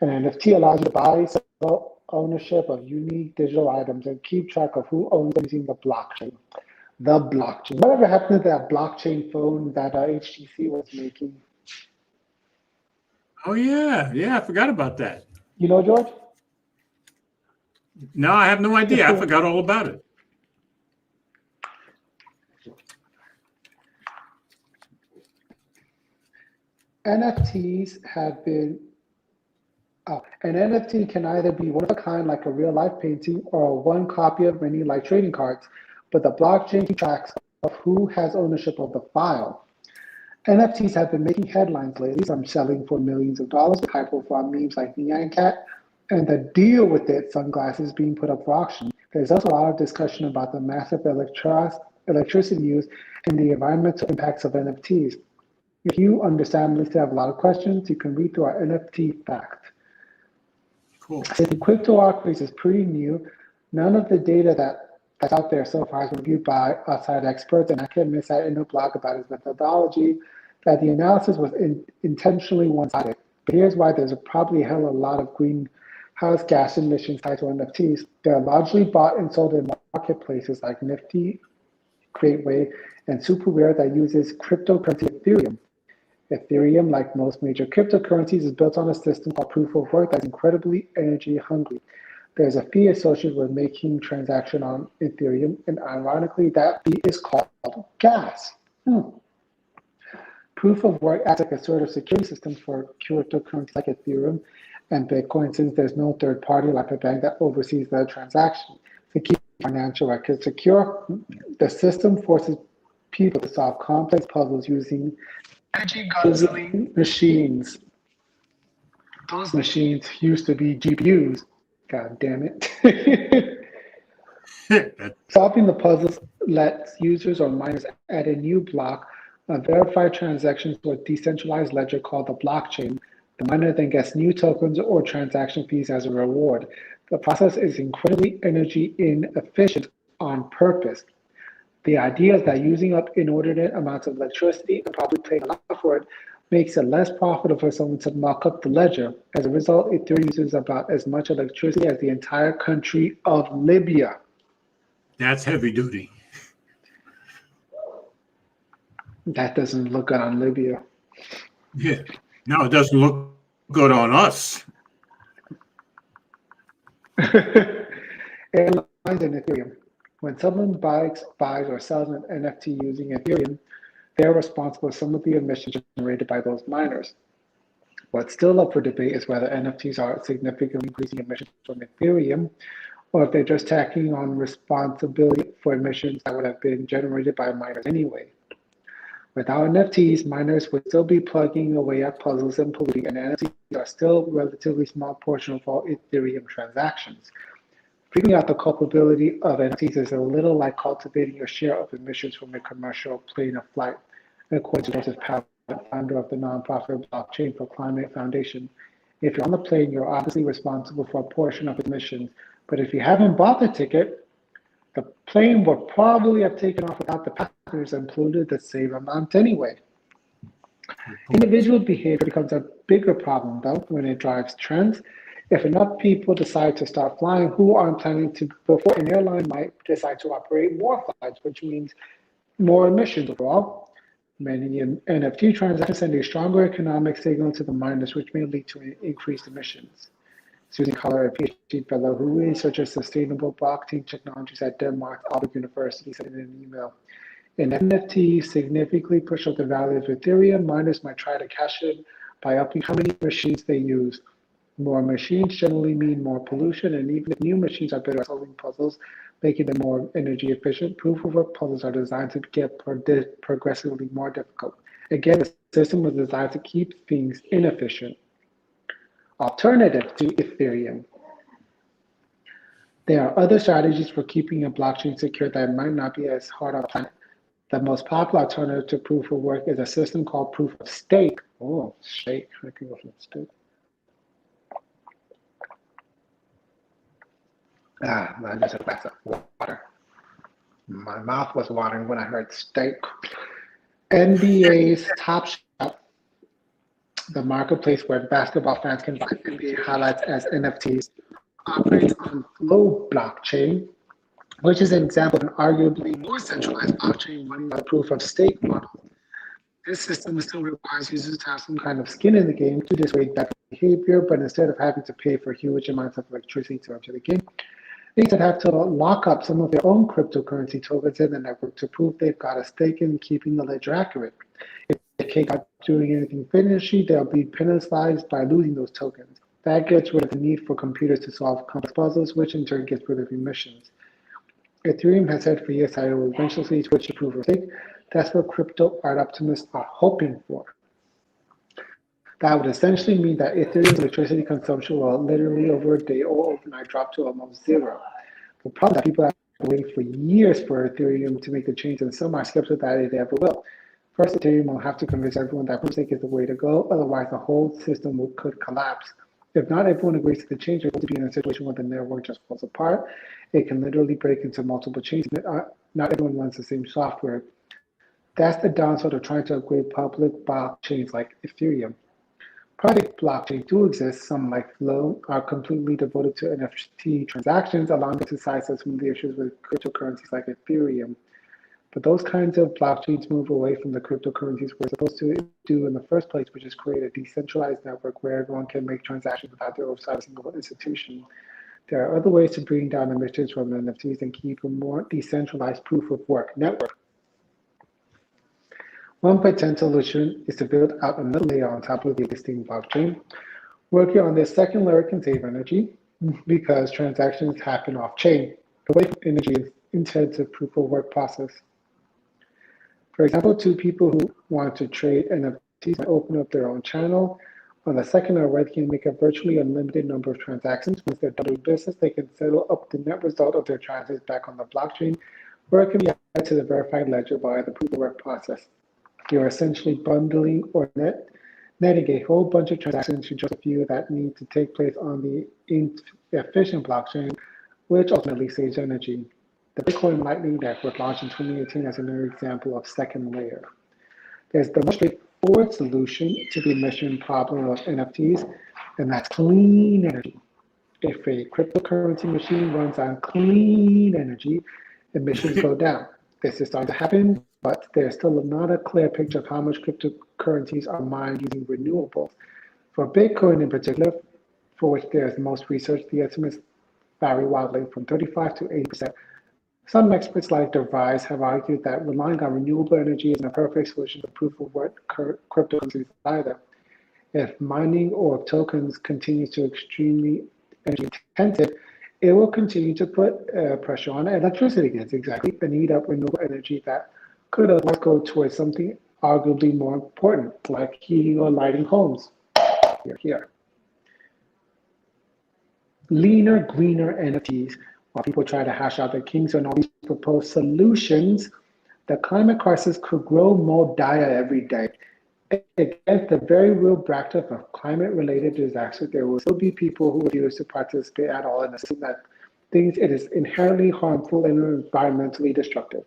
An NFT allows you to buy, sell, ownership of unique digital items and keep track of who owns them using the blockchain. The blockchain. Whatever happened to that blockchain phone that HTC was making? Oh, yeah. Yeah, I forgot about that. You know, George? No, I have no idea. I forgot all about it. NFTs have been an NFT can either be one of a kind, like a real life painting, or a one copy of many, like trading cards, but the blockchain keeps track of who has ownership of the file. NFTs have been making headlines lately, some selling for millions of dollars with high-profile memes like Nyan Cat, and the deal with it, sunglasses being put up for auction. There's also a lot of discussion about the massive electricity use and the environmental impacts of NFTs. If you understandably still have a lot of questions, you can read through our NFT fact. Cool. Since the crypto art space is pretty new, none of the data that's out there so far has been reviewed by outside experts, and I can miss that in a blog about his methodology, that the analysis was intentionally one-sided. But here's why there's probably a hell of a lot of greenhouse gas emissions tied to NFTs. They're largely bought and sold in marketplaces like Nifty, Createway, and SuperRare that uses cryptocurrency Ethereum. Ethereum, like most major cryptocurrencies, is built on a system called proof of work that's incredibly energy hungry. There's a fee associated with making transaction on Ethereum, and ironically, that fee is called gas. Proof of work acts like a sort of security system for cryptocurrencies like Ethereum and Bitcoin, since there's no third party like a bank that oversees the transaction. To keep financial records secure. The system forces people to solve complex puzzles using energy guzzling machines. Those machines used to be GPUs. God damn it. Solving the puzzles lets users or miners add a new block of verified transactions to a decentralized ledger called the blockchain. The miner then gets new tokens or transaction fees as a reward. The process is incredibly energy inefficient on purpose. The idea is that using up inordinate amounts of electricity and probably paying a lot for it makes it less profitable for someone to mock up the ledger. As a result, Ethereum uses about as much electricity as the entire country of Libya. That's heavy duty. That doesn't look good on Libya. Yeah. No, it doesn't look good on us. Airlines and Ethereum. When someone buys or sells an NFT using Ethereum, they're responsible for some of the emissions generated by those miners. What's still up for debate is whether NFTs are significantly increasing emissions from Ethereum, or if they're just tacking on responsibility for emissions that would have been generated by miners anyway. Without NFTs, miners would still be plugging away at puzzles and polluting, and NFTs are still a relatively small portion of all Ethereum transactions. Figuring out the culpability of NFTs is a little like cultivating your share of emissions from a commercial plane of flight, according to Joseph Powell, founder of the nonprofit Blockchain for Climate Foundation. If you're on the plane, you're obviously responsible for a portion of emissions, but if you haven't bought the ticket, the plane would probably have taken off without the passengers and polluted the same amount anyway. Individual behavior becomes a bigger problem, though, when it drives trends. If enough people decide to start flying who aren't planning to before, an airline might decide to operate more flights, which means more emissions overall. Many NFT transactions send a stronger economic signal to the miners, which may lead to increased emissions. Susan Collar, a PhD fellow who researches sustainable blockchain technologies at Denmark Aalborg University, said in an email, "An NFT significantly push up the value of Ethereum. Miners might try to cash in by upping how many machines they use. More machines generally mean more pollution, and even if new machines are better at solving puzzles, making them more energy efficient, proof of work puzzles are designed to get progressively more difficult. Again, the system was designed to keep things inefficient." Alternative to Ethereum. There are other strategies for keeping a blockchain secure that might not be as hard on the planet. The most popular alternative to proof of work is a system called proof of stake. Oh, stake. I can go from stake. I just had a glass of water. My mouth was watering when I heard stake. NBA's Top Shot, the marketplace where basketball fans can buy NBA highlights as NFTs, operates on Flow blockchain, which is an example of an arguably more centralized blockchain running on a proof of stake model. This system still requires users to have some kind of skin in the game to dissuade bad behavior, but instead of having to pay for huge amounts of electricity to enter the game, they instead have to lock up some of their own cryptocurrency tokens in the network to prove they've got a stake in keeping the ledger accurate. If they can't doing anything fishy, they'll be penalized by losing those tokens. That gets rid of the need for computers to solve complex puzzles, which in turn gets rid of emissions. Ethereum has said for years that it will eventually switch to proof of stake. That's what crypto art optimists are hoping for. That would essentially mean that Ethereum's electricity consumption will literally over a day or overnight drop to almost zero. The problem is that people have been waiting for years for Ethereum to make the change, and some are skeptical that it ever will. First, Ethereum will have to convince everyone that proof of stake is the way to go, otherwise the whole system could collapse. If not everyone agrees to the change, we're going to be in a situation where the network just falls apart. It can literally break into multiple chains. Not everyone runs the same software. That's the downside of trying to upgrade public blockchains like Ethereum. Private blockchains do exist. Some, like Flow, are completely devoted to NFT transactions, allowing them to sidestep some of the issues with cryptocurrencies like Ethereum. But those kinds of blockchains move away from the cryptocurrencies we're supposed to do in the first place, which is create a decentralized network where everyone can make transactions without the oversight of a single institution. There are other ways to bring down emissions from NFTs and keep a more decentralized proof of work network. One potential solution is to build out another layer on top of the existing blockchain. Working on this second layer can save energy because transactions happen off-chain. away from energy-intensive proof-of-work process. For example, two people who want to trade NFTs might open up their own channel. On the second or they can make a virtually unlimited number of transactions. Once they're done doing business, they can settle up the net result of their transactions back on the blockchain, where it can be added to the verified ledger by the proof-of-work process. You're essentially bundling or netting a whole bunch of transactions to just a few that need to take place on the efficient blockchain, which ultimately saves energy. The Bitcoin Lightning Network launched in 2018 as another example of second layer. There's the most straightforward solution to the emission problem of NFTs, and that's clean energy. If a cryptocurrency machine runs on clean energy, emissions go down. This is starting to happen, but there's still not a clear picture of how much cryptocurrencies are mined using renewables. For Bitcoin in particular, for which there's most research, the estimates vary wildly from 35 to 80%. Some experts like DeVries have argued that relying on renewable energy isn't a perfect solution to proof of work cryptocurrencies either. If mining or tokens continues to extremely energy intensive, it will continue to put pressure on electricity. That's exactly the need of renewable energy that could otherwise go towards something arguably more important, like heating or lighting homes. Here. Leaner, greener NFTs. While people try to hash out the kinks on all these proposed solutions, the climate crisis could grow more dire every day. Against the very real backdrop of climate-related disaster, there will still be people who refuse to participate at all and assume that it is inherently harmful and environmentally destructive.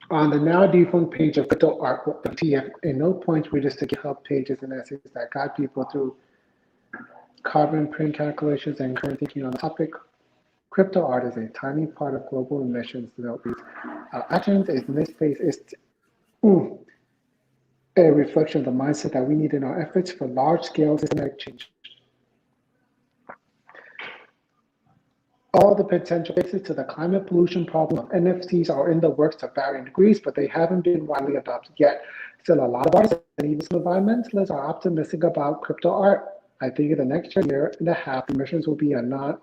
On the now defunct page of Crypto Art, TF, a note points readers to GitHub pages and essays that guide people through carbon print calculations and current thinking on the topic. Crypto art is a tiny part of global emissions. Our actions in this space is a reflection of the mindset that we need in our efforts for large-scale systematic change. All the potential fixes to the climate pollution problem of NFTs are in the works to varying degrees, but they haven't been widely adopted yet. Still, a lot of artists and even some environmentalists are optimistic about crypto art. I think in the next year and a half, emissions will be a non-issue.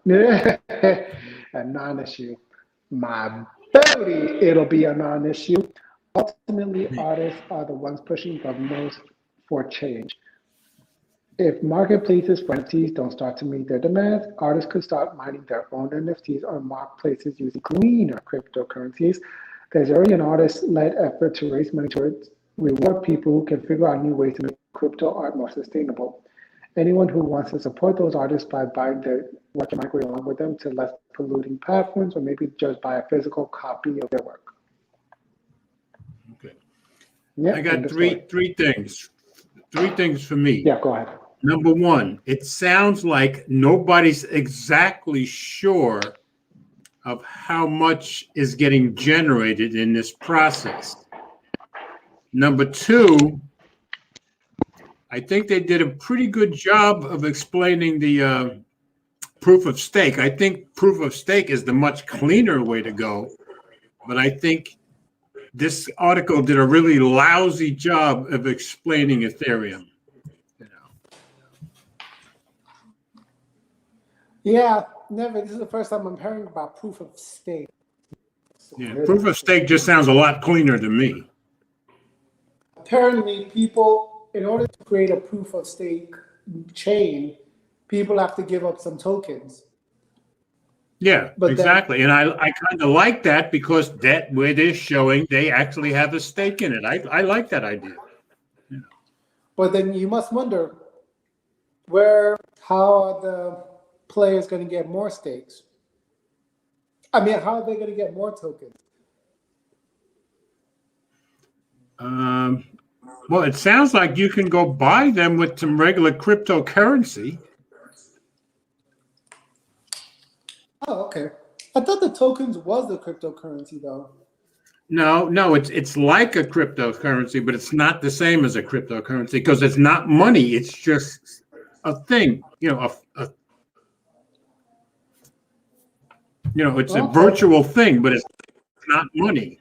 My buddy, it'll be a non-issue. Ultimately, artists are the ones pushing the most for change. If marketplaces for NFTs don't start to meet their demands, artists could start mining their own NFTs on marketplaces using cleaner cryptocurrencies. There's already an artist-led effort to raise money to reward people who can figure out new ways to make crypto art more sustainable. Anyone who wants to support those artists by buying their work can migrate along with them to less polluting platforms, or maybe just buy a physical copy of their work. Okay. Yeah, I got three things. Three things for me. Yeah, go ahead. Number one, it sounds like nobody's exactly sure of how much is getting generated in this process. Number two, I think they did a pretty good job of explaining the proof of stake. I think proof of stake is the much cleaner way to go, but I think this article did a really lousy job of explaining Ethereum. Yeah, never. This is the first time I'm hearing about proof of stake. Yeah, proof of stake just sounds a lot cleaner to me. Apparently, people, in order to create a proof of stake chain, people have to give up some tokens. Yeah, but exactly. And I kind of like that because that where they're showing they actually have a stake in it. I like that idea. Yeah. But then you must wonder, how are the players going to get more stakes? I mean, how are they going to get more tokens? Well, it sounds like you can go buy them with some regular cryptocurrency. Oh, okay. I thought the tokens was the cryptocurrency, though. No, it's like a cryptocurrency, but it's not the same as a cryptocurrency because it's not money. It's just a thing. It's a virtual thing, but it's not money.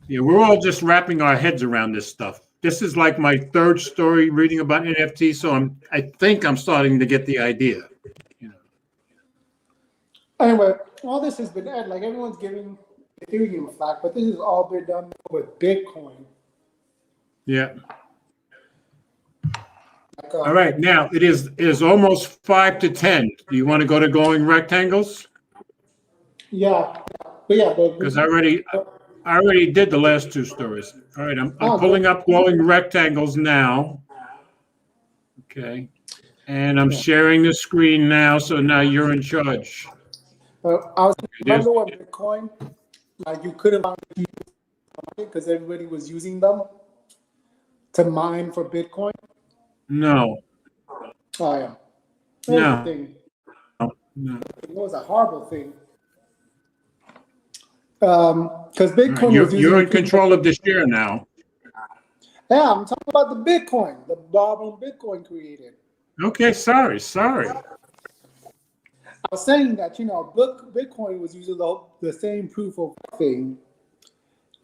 Yeah, we're all just wrapping our heads around this stuff. This is like my third story reading about NFT, so I think I'm starting to get the idea. Anyway, all this has been like everyone's giving Ethereum flack, but this has all been done with Bitcoin. Yeah. Like, All right. Now it is almost 5 to 10. Do you want to go to glowing rectangles? Yeah, but yeah, Because I already did the last two stories. All right. I'm Oh, pulling good. up glowing rectangles now. Okay. And I'm Yeah. sharing the screen now. So now you're in charge. I was There's- remember when Bitcoin, like you couldn't find it because everybody was using them to mine for Bitcoin. No. Oh yeah, that was the No. thing. No. It was a horrible thing. Because Bitcoin was using You're in control of the share now. Yeah, I'm talking about the Bitcoin, the problem Bitcoin created. Okay. Sorry. I was saying that Bitcoin was using the same proof of thing,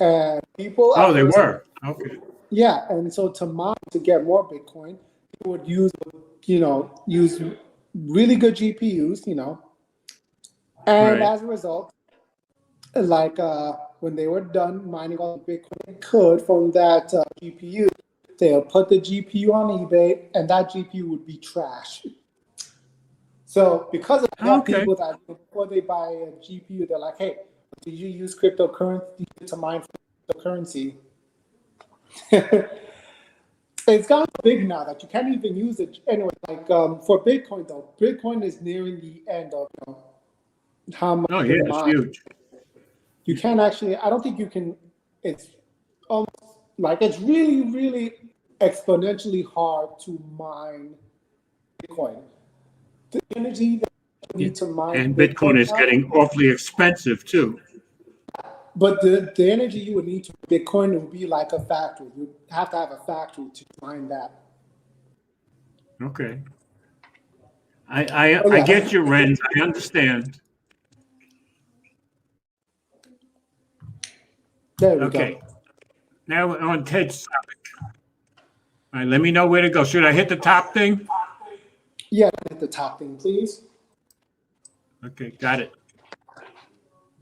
and people. Oh, they were. Okay. Yeah, and so to mine to get more Bitcoin, people would use really good GPUs, and Right. as a result, like when they were done mining all the Bitcoin they could from that GPU, they'll put the GPU on eBay, and that GPU would be trash. So because of that, Okay. people that before they buy a GPU, they're like, "Hey, did you use cryptocurrency to mine cryptocurrency?" It's gotten big now that you can't even use it anyway. Like for Bitcoin though, Bitcoin is nearing the end of how much Oh, you yeah. can It's mine. huge. You can't actually. I don't think you can. It's almost like it's really, really exponentially hard to mine Bitcoin. The energy that you need to mine And Bitcoin Bitcoin is now, getting awfully expensive too. but the energy you would need to Bitcoin would be like a factory. You'd have to have a factory to mine that. Okay. Oh I yeah, get you, Renz. I understand. there we Okay. go. Now we're on Ted's topic. All right, let me know where to go. Should I hit the top thing? Yeah, hit the top thing, please. Okay, got it.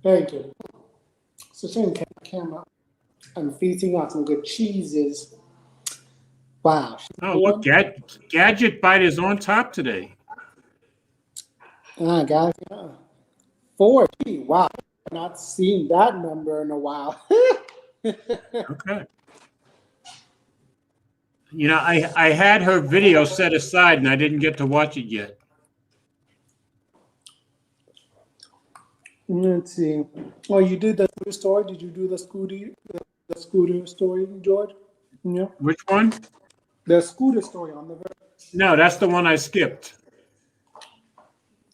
Thank you. So showing camera, I'm feasting on some good cheeses. Wow. Oh, look, Gadget Bite is on top today. Guys, 40. Wow. I've not seen that number in a while. Okay. You know, I had her video set aside and I didn't get to watch it yet. Let's see. Oh, you did the scooter story? Did you do the scooter story, George? Yeah. Which one? The scooter story on the No, that's the one I skipped.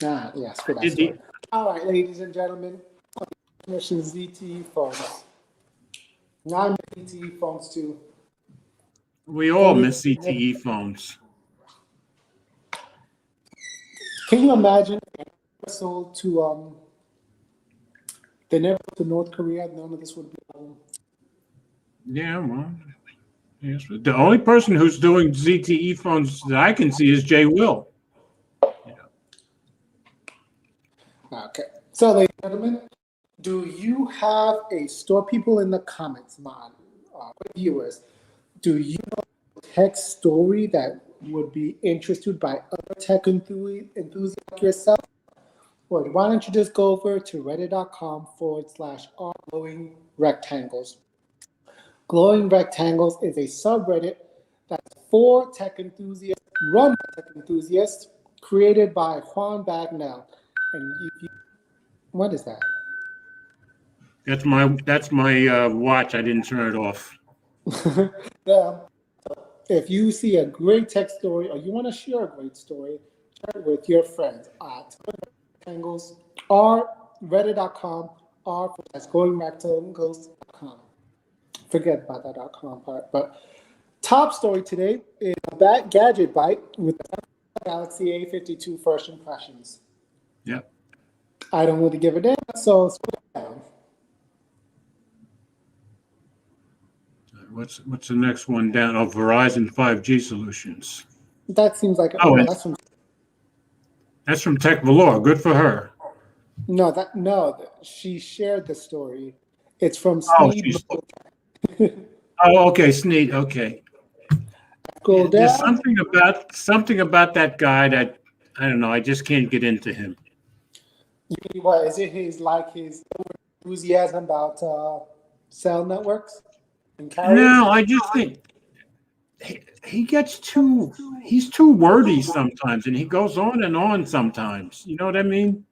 yeah, screw that Did story. the, All right, ladies and gentlemen, mission ZTE phones. Now I'm ZTE phones too. we all miss CTE phones. Can you imagine if they never sold to they never sold to North Korea? None of this would be. Yeah, well, yes. The only person who's doing ZTE phones that I can see is Jay Will. Okay. So, ladies and gentlemen, do you have a store? People in the comments, viewers, do you know a tech story that would be interested by other tech enthusiasts like yourself? Or why don't you just go over to reddit.com/glowing rectangles. Glowing Rectangles is a subreddit that's for tech enthusiasts, run by tech enthusiasts, created by Juan Bagnell. And what is that? That's my watch. I didn't turn it off. Yeah. If you see a great tech story or you want to share a great story, share it with your friends at rectangles or reddit.com or glowingrectangles.com. Forget about that .com part. But top story today is that Gadget Bite with the Galaxy A52 first impressions. Yep. I don't really give a damn, so scroll down. What's the next one down? Oh, Verizon 5G solutions. That seems like Oh, that's from that's from Tech Valor. Good for her. She shared the story. It's from Oh, Sneed. she's. Oh, okay, Sneed. Okay. Scroll Yeah, there's down. something about that guy that I don't know. I just can't get into him. What is it? His enthusiasm about cell networks and carriers. No, I just think he gets too. He's too wordy sometimes, and he goes on and on sometimes. You know what I mean?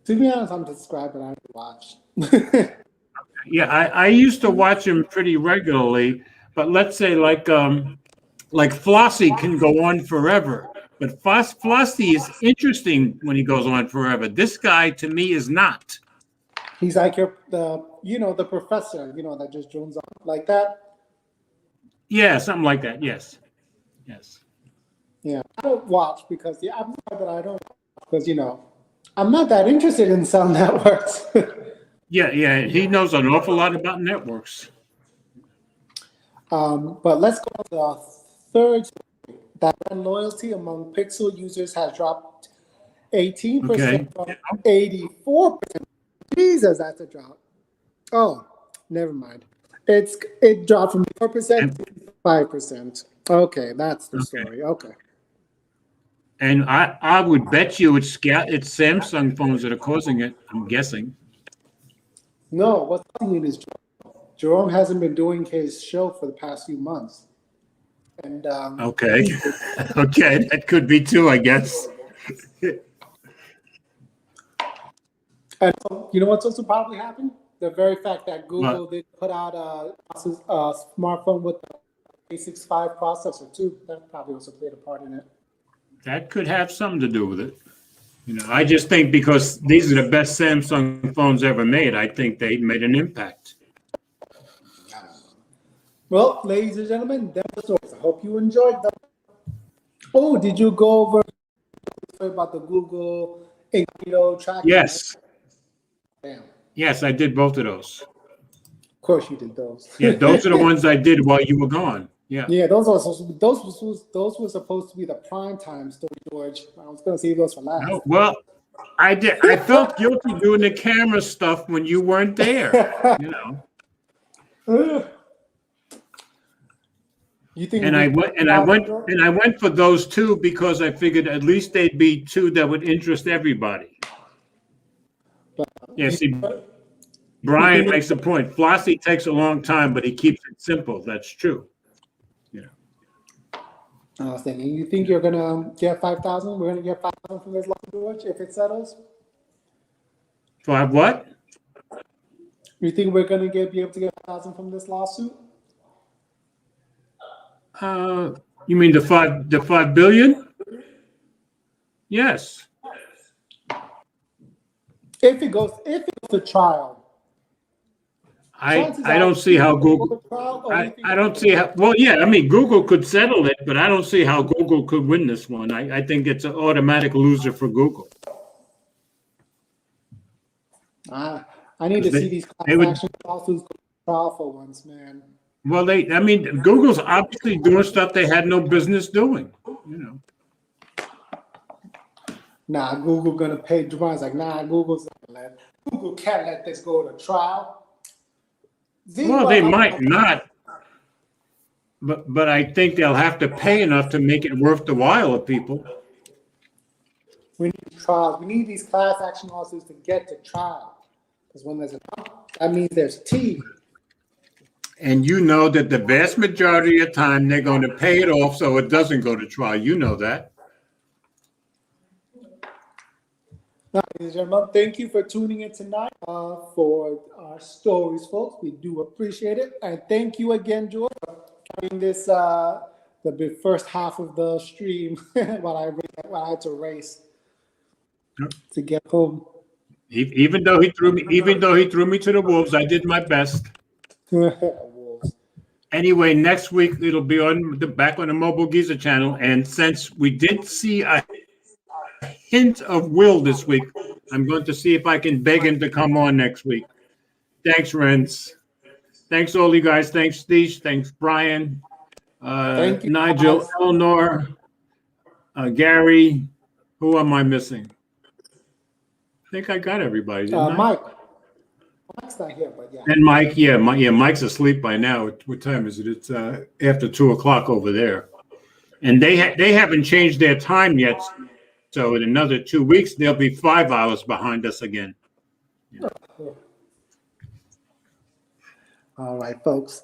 To be honest, I'm describing. I haven't watched. Yeah, I used to watch him pretty regularly, but let's say like Flossie can go on forever. But Flossie is interesting when he goes on forever. This guy to me is not. He's like the professor, that just drones on like that. Yeah, something like that. Yes. Yes. Yeah, I don't watch because I'm sorry that I don't because I'm not that interested in cell networks. Yeah, yeah. He knows an awful lot about networks. But let's go to the third. That brand loyalty among Pixel users has dropped 18% Okay. from 84%. Jesus, that's a drop. Oh, never mind. It dropped from 4% to 5%. Okay, that's the story. Okay. And I would bet you it's Samsung phones that are causing it, I'm guessing. No, what's happening is Jerome hasn't been doing his show for the past few months. And Okay. Okay, that could be too, I guess. and you know what's also probably happened? The very fact that Google But did put out a smartphone with the A65 processor too. That probably also played a part in it. that could have something to do with it. I just think because these are the best Samsung phones ever made, I think they made an impact. Well, ladies and gentlemen, that's the stories. I hope you enjoyed them. Oh, did you go over about the Google Incognito tracking? Yes. Damn. Yes, I did both of those. Of course you did those. Yeah, those are the ones I did while you were gone. Yeah. Yeah, those were supposed to be the prime time story, George. I was going to save those for last. No, well, I did. I felt guilty doing the camera stuff when you weren't there. You think? And I went for those two because I figured at least they'd be two that would interest everybody. Yeah, see, Brian makes a point. Flossie takes a long time, but he keeps it simple. That's true. I was thinking, you think you're gonna get 5,000? We're gonna get 5,000 from this lawsuit, George, if it settles. For what? You think we're gonna be able to get 5,000 from this lawsuit? You mean the 5 billion? Yes. If it goes to trial. I don't see how Google. I don't see how. Well, yeah, I mean Google could settle it, but I don't see how Google could win this one. I think it's an automatic loser for Google. I need to see these class action lawsuits go to trial for once, man. Well, I mean, Google's obviously doing stuff they had no business doing. Nah, Google gonna pay. Duran's like, nah, Google can't let this go to trial. Well, they might not, but I think they'll have to pay enough to make it worth the while of people. We need trials. We need these class action lawsuits to get to trial. Because when there's that means there's T. And you know that the vast majority of the time they're going to pay it off so it doesn't go to trial. You know that. Ladies and gentlemen, thank you for tuning in tonight for our stories, folks. We do appreciate it. And thank you again, George, for having this the first half of the stream while I had to race to get home. Even though he threw me to the wolves, I did my best. Wolves. Anyway, next week it'll be back on the Mobile Geezer channel. And since we did see a hint of Will this week, I'm going to see if I can beg him to come on next week. Thanks, Renz. Thanks, all you guys. Thanks, Steve. Thanks, Brian. Thank you, Nigel, guys. Eleanor, Gary. Who am I missing? think I got everybody, didn't I? Mike's not here, but yeah. And Mike, yeah, Mike's asleep by now. What time is it? It's after 2:00 over there. And they haven't changed their time yet. So in another 2 weeks, they'll be 5 hours behind us again. All right, folks.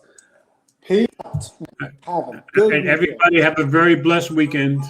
Peace out. Have a good And weekend. everybody have a very blessed weekend.